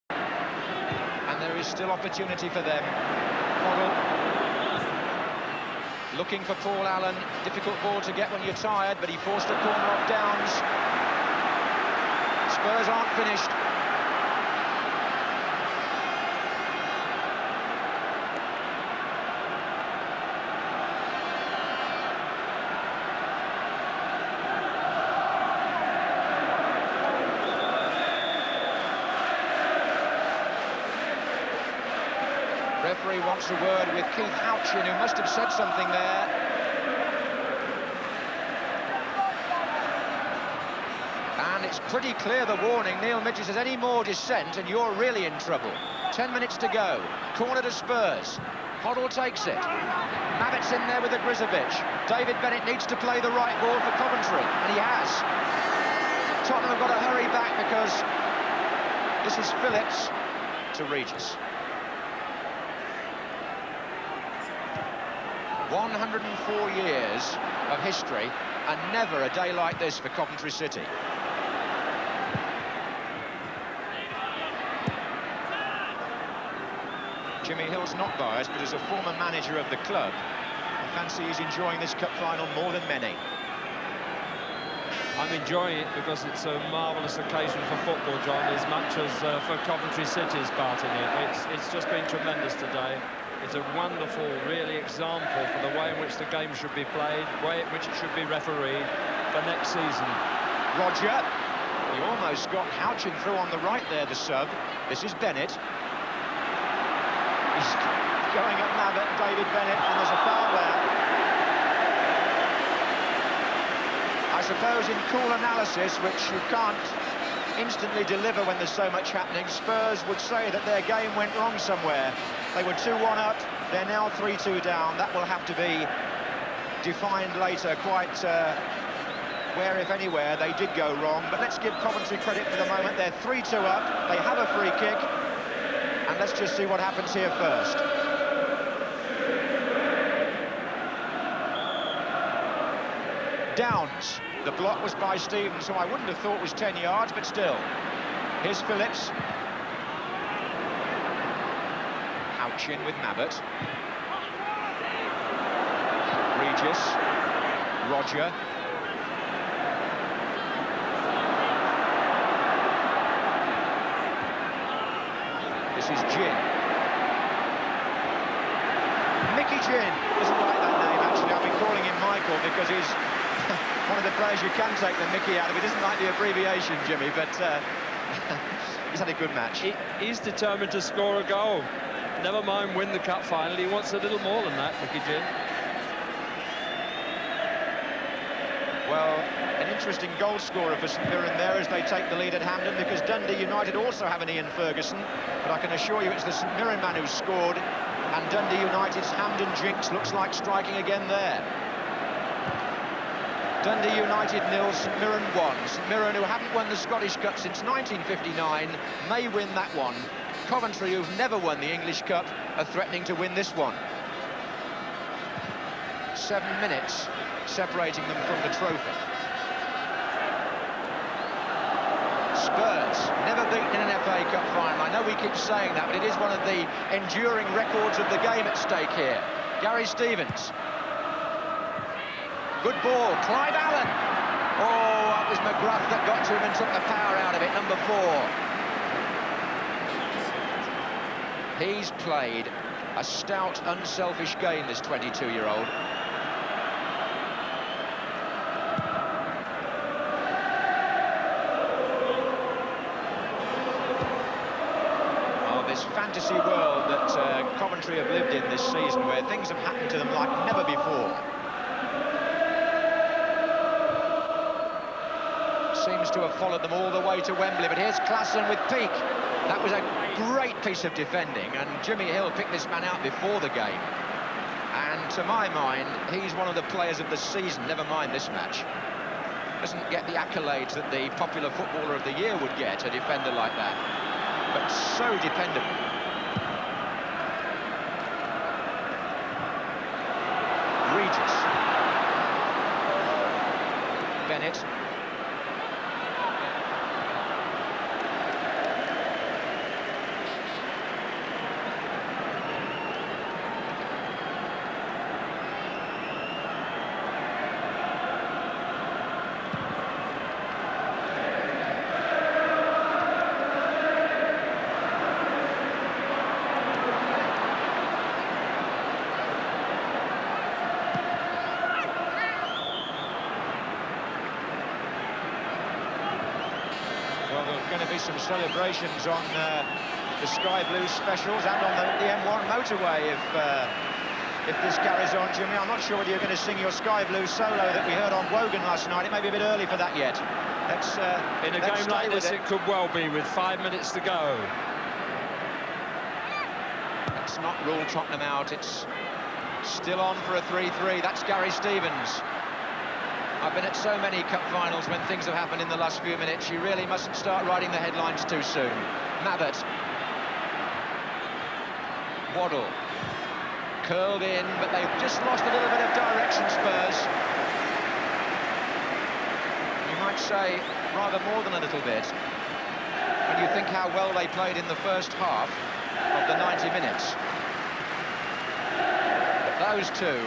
C: And there is still opportunity for them. Hoddle looking for Paul Allen. Difficult ball to get when you're tired, but he forced a corner off Downs. Spurs aren't finished. Referee wants a word with Keith Houchen, who must have said something there. And it's pretty clear, the warning. Neil Midge says any more dissent and you're really in trouble. 10 minutes to go. Corner to Spurs. Hoddle takes it. Mabbutt's in there with Grizovic. David Bennett needs to play the right ball for Coventry, and he has. Tottenham have got to hurry back because this is Phillips to Regis. 104 years of history, and never a day like this for Coventry City. Jimmy Hill's not biased, but as a former manager of the club, I fancy he's enjoying this cup final more than many.
B: I'm enjoying it because it's a marvellous occasion for football, John, as much as for Coventry City's part in it. It's just been tremendous today. It's a wonderful, really, example for the way in which the game should be played, the way in which it should be refereed for next season.
C: Roger, he almost got Houchen through on the right there, the sub. This is Bennett. He's going at Mabbutt, David Bennett, and there's a foul there. I suppose in cool analysis, which you can't instantly deliver when there's so much happening, Spurs would say that their game went wrong somewhere. They were 2-1 up, they're now 3-2 down. That will have to be defined later quite where, if anywhere, they did go wrong. But let's give Coventry credit for the moment. They're 3-2 up, they have a free kick, and let's just see what happens here first. Downs. The block was by Stevens, who I wouldn't have thought was 10 yards, but still. Here's Phillips. Houchen with Mabbutt. Regis. Roger. This is Gin. Mickey Gin. Doesn't like that name, actually. I've been calling him Michael because he's one of the players you can take the Mickey out of. He doesn't like the abbreviation, Jimmy, but he's had a good match.
B: He's determined to score a goal. Never mind win the cup final, he wants a little more than that, Mickey Gin.
C: Well, an interesting goal scorer for St Mirren there as they take the lead at Hampden, because Dundee United also have an Ian Ferguson, but I can assure you it's the St Mirren man who's scored, and Dundee United's Hampden jinx looks like striking again there. Dundee United 0, St Mirren 1. St Mirren, who haven't won the Scottish Cup since 1959, may win that one. Coventry, who've never won the English Cup, are threatening to win this one. 7 minutes separating them from the trophy. Spurs, never beaten in an FA Cup final. I know we keep saying that, but it is one of the enduring records of the game at stake here. Gary Stevens. Good ball, Clive Allen. Oh, that was McGruff that got to him and took the power out of it, number 4. He's played a stout, unselfish game, this 22-year-old. This fantasy world that Coventry have lived in this season, where things have happened to them like never before. Seems to have followed them all the way to Wembley, but here's Klaassen with Peak. That was a great piece of defending, and Jimmy Hill picked this man out before the game. And to my mind, he's one of the players of the season, never mind this match. Doesn't get the accolades that the popular footballer of the year would get, a defender like that. But so dependable. Regis. Bennett. Well, there's going to be some celebrations on the Sky Blue specials and on the M1 motorway if this carries on, Jimmy. I'm not sure whether you're going to sing your Sky Blue solo that we heard on Wogan last night. It may be a bit early for that yet.
B: In a game like this, it could well be, with 5 minutes to go.
C: Let's not rule Tottenham out. It's still on for a 3-3. That's Gary Stevens. I've been at so many cup finals when things have happened in the last few minutes. You really mustn't start writing the headlines too soon. Mabbutt. Waddle. Curled in, but they've just lost a little bit of direction, Spurs. You might say rather more than a little bit when you think how well they played in the first half of the 90 minutes. But those two,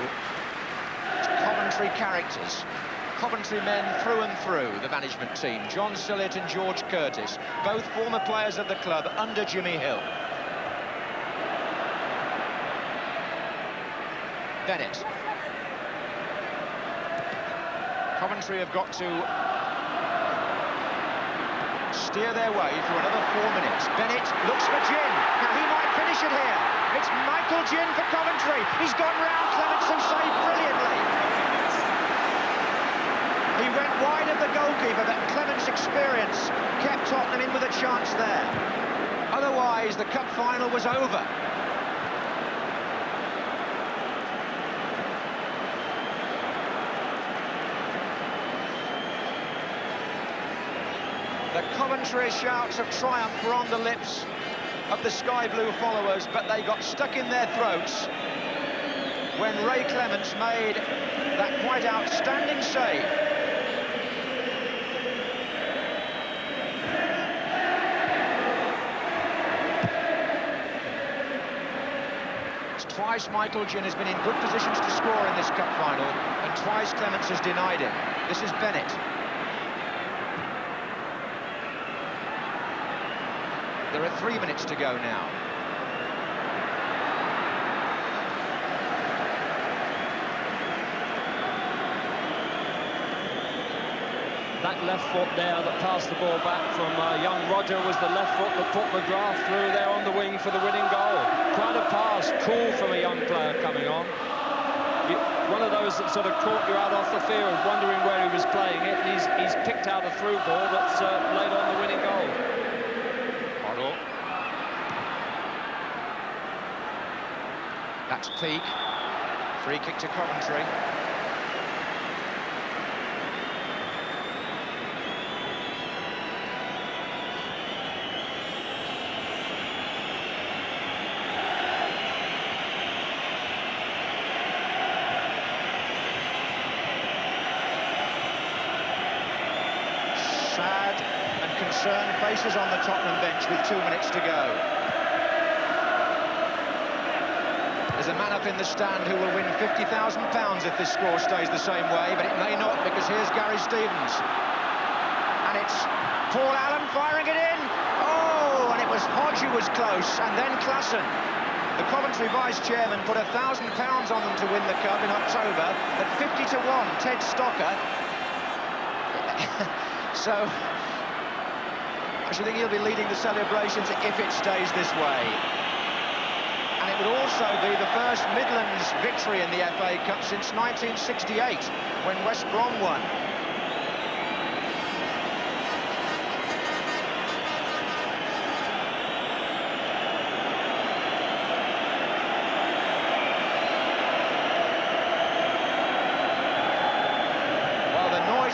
C: Coventry characters. Coventry men through and through, the management team. John Sillett and George Curtis, both former players of the club under Jimmy Hill. Bennett. Coventry have got to steer their way through another 4 minutes. Bennett looks for Ginn. Now he might finish it here. It's Michael Ginn for Coventry. He's gone round Clements and saved brilliantly. He went wide of the goalkeeper, but Clements' experience kept Tottenham in with a chance there. Otherwise, the cup final was over. The Coventry shouts of triumph were on the lips of the Sky Blue followers, but they got stuck in their throats when Ray Clements made that quite outstanding save. Twice Michael Ginn has been in good positions to score in this cup final, and twice Clements has denied him. This is Bennett. There are 3 minutes to go now.
B: That left foot there that passed the ball back from young Roger was the left foot that put McGrath through there on the wing for the winning goal. Quite a pass, cool from a young player coming on. One of those that sort of caught you out off the field, wondering where he was playing it, and he's picked out a through ball that's laid on the winning goal.
C: Waddle. That's Peak. Free kick to Coventry. Sad and concerned faces on the Tottenham bench with 2 minutes to go. There's a man up in the stand who will win £50,000 if this score stays the same way, but it may not, because here's Gary Stevens.
A: minutes. Paul Allen firing it in. Oh, and it was Hodge who was close, and then Klassen. The Coventry vice-chairman put £1,000 on them to win the cup in October at 50-1, Ted Stocker. So, I should think he'll be leading the celebrations if it stays this way. And it would also be the first Midlands victory in the FA Cup since 1968, when West Brom won.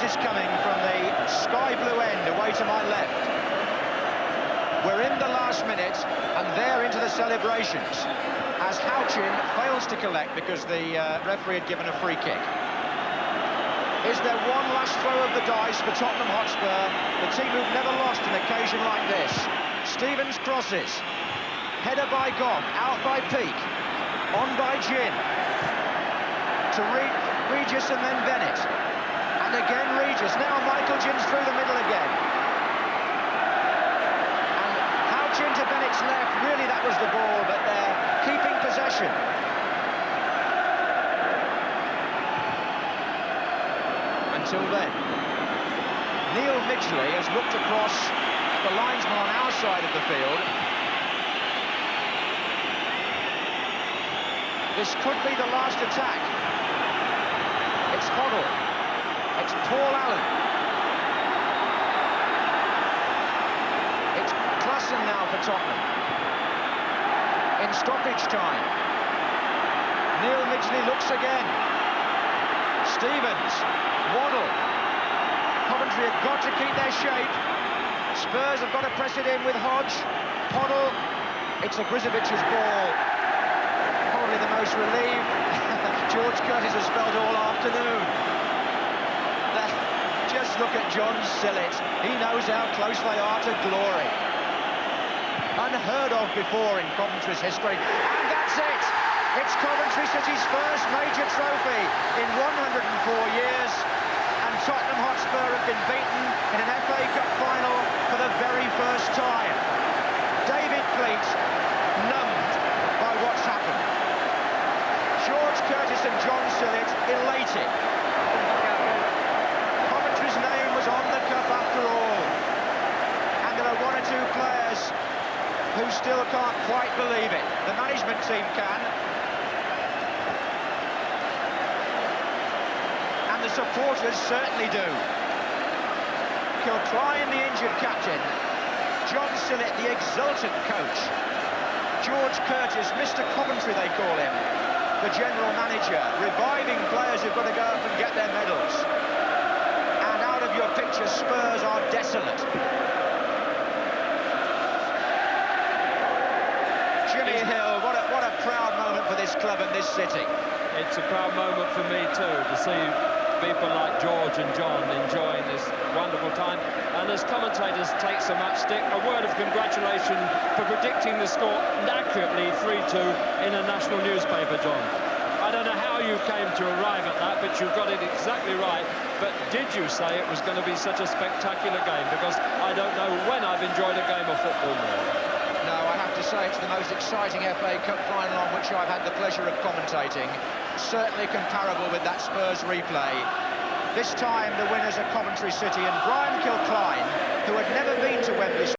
A: Is coming from the sky blue end away to my left. We're in the last minute and they're into the celebrations as Houchen fails to collect because the referee had given a free kick. Is there one last throw of the dice for Tottenham Hotspur, the team who've never lost an occasion like this? Stevens crosses, header by Goff, out by Peak, on by Gin, to Regis and then Bennett. And again Regis, now Michael Gin's through the middle again. And Houchen to Bennett's left, really that was the ball, but they're keeping possession. Until then, Neil Midgley has looked across the linesman on our side of the field. This could be the last attack. It's Hoddle. It's Paul Allen. It's Klassen now for Tottenham. In stoppage time. Neil Midgley looks again. Stevens. Waddle. Coventry have got to keep their shape. Spurs have got to press it in with Hodge. Hoddle. It's a Grzibic's ball. Probably the most relieved George Curtis has felt all afternoon. Just look at John Sillett. He knows how close they are to glory. Unheard of before in Coventry's history. And that's it! It's Coventry City's first major trophy in 104 years. And Tottenham Hotspur have been beaten in an FA Cup final for the very first time. David Fleet numbed by what's happened. George Curtis and John Sillett elated. Name was on the cup after all, and there are one or two players who still can't quite believe it. The management team can, and the supporters certainly do. Kilcline, the injured captain, John Sillett, the exultant coach, George Curtis, Mr. Coventry they call him, the general manager, reviving players who've got to go up and get their medals. Your picture, Spurs are desolate. Jimmy Hill, what a proud moment for this club and this city.
B: It's a proud moment for me too, to see people like George and John enjoying this wonderful time. And as commentators take so much stick, a word of congratulation for predicting the score accurately 3-2 in a national newspaper, John. I don't know how you came to arrive at that, but you got it exactly right. But did you say it was going to be such a spectacular game? Because I don't know when I've enjoyed a game of football more.
C: No, I have to say it's the most exciting FA Cup final on which I've had the pleasure of commentating. Certainly comparable with that Spurs replay. This time the winners are Coventry City and Brian Kilcline, who had never been to Wembley Stadium.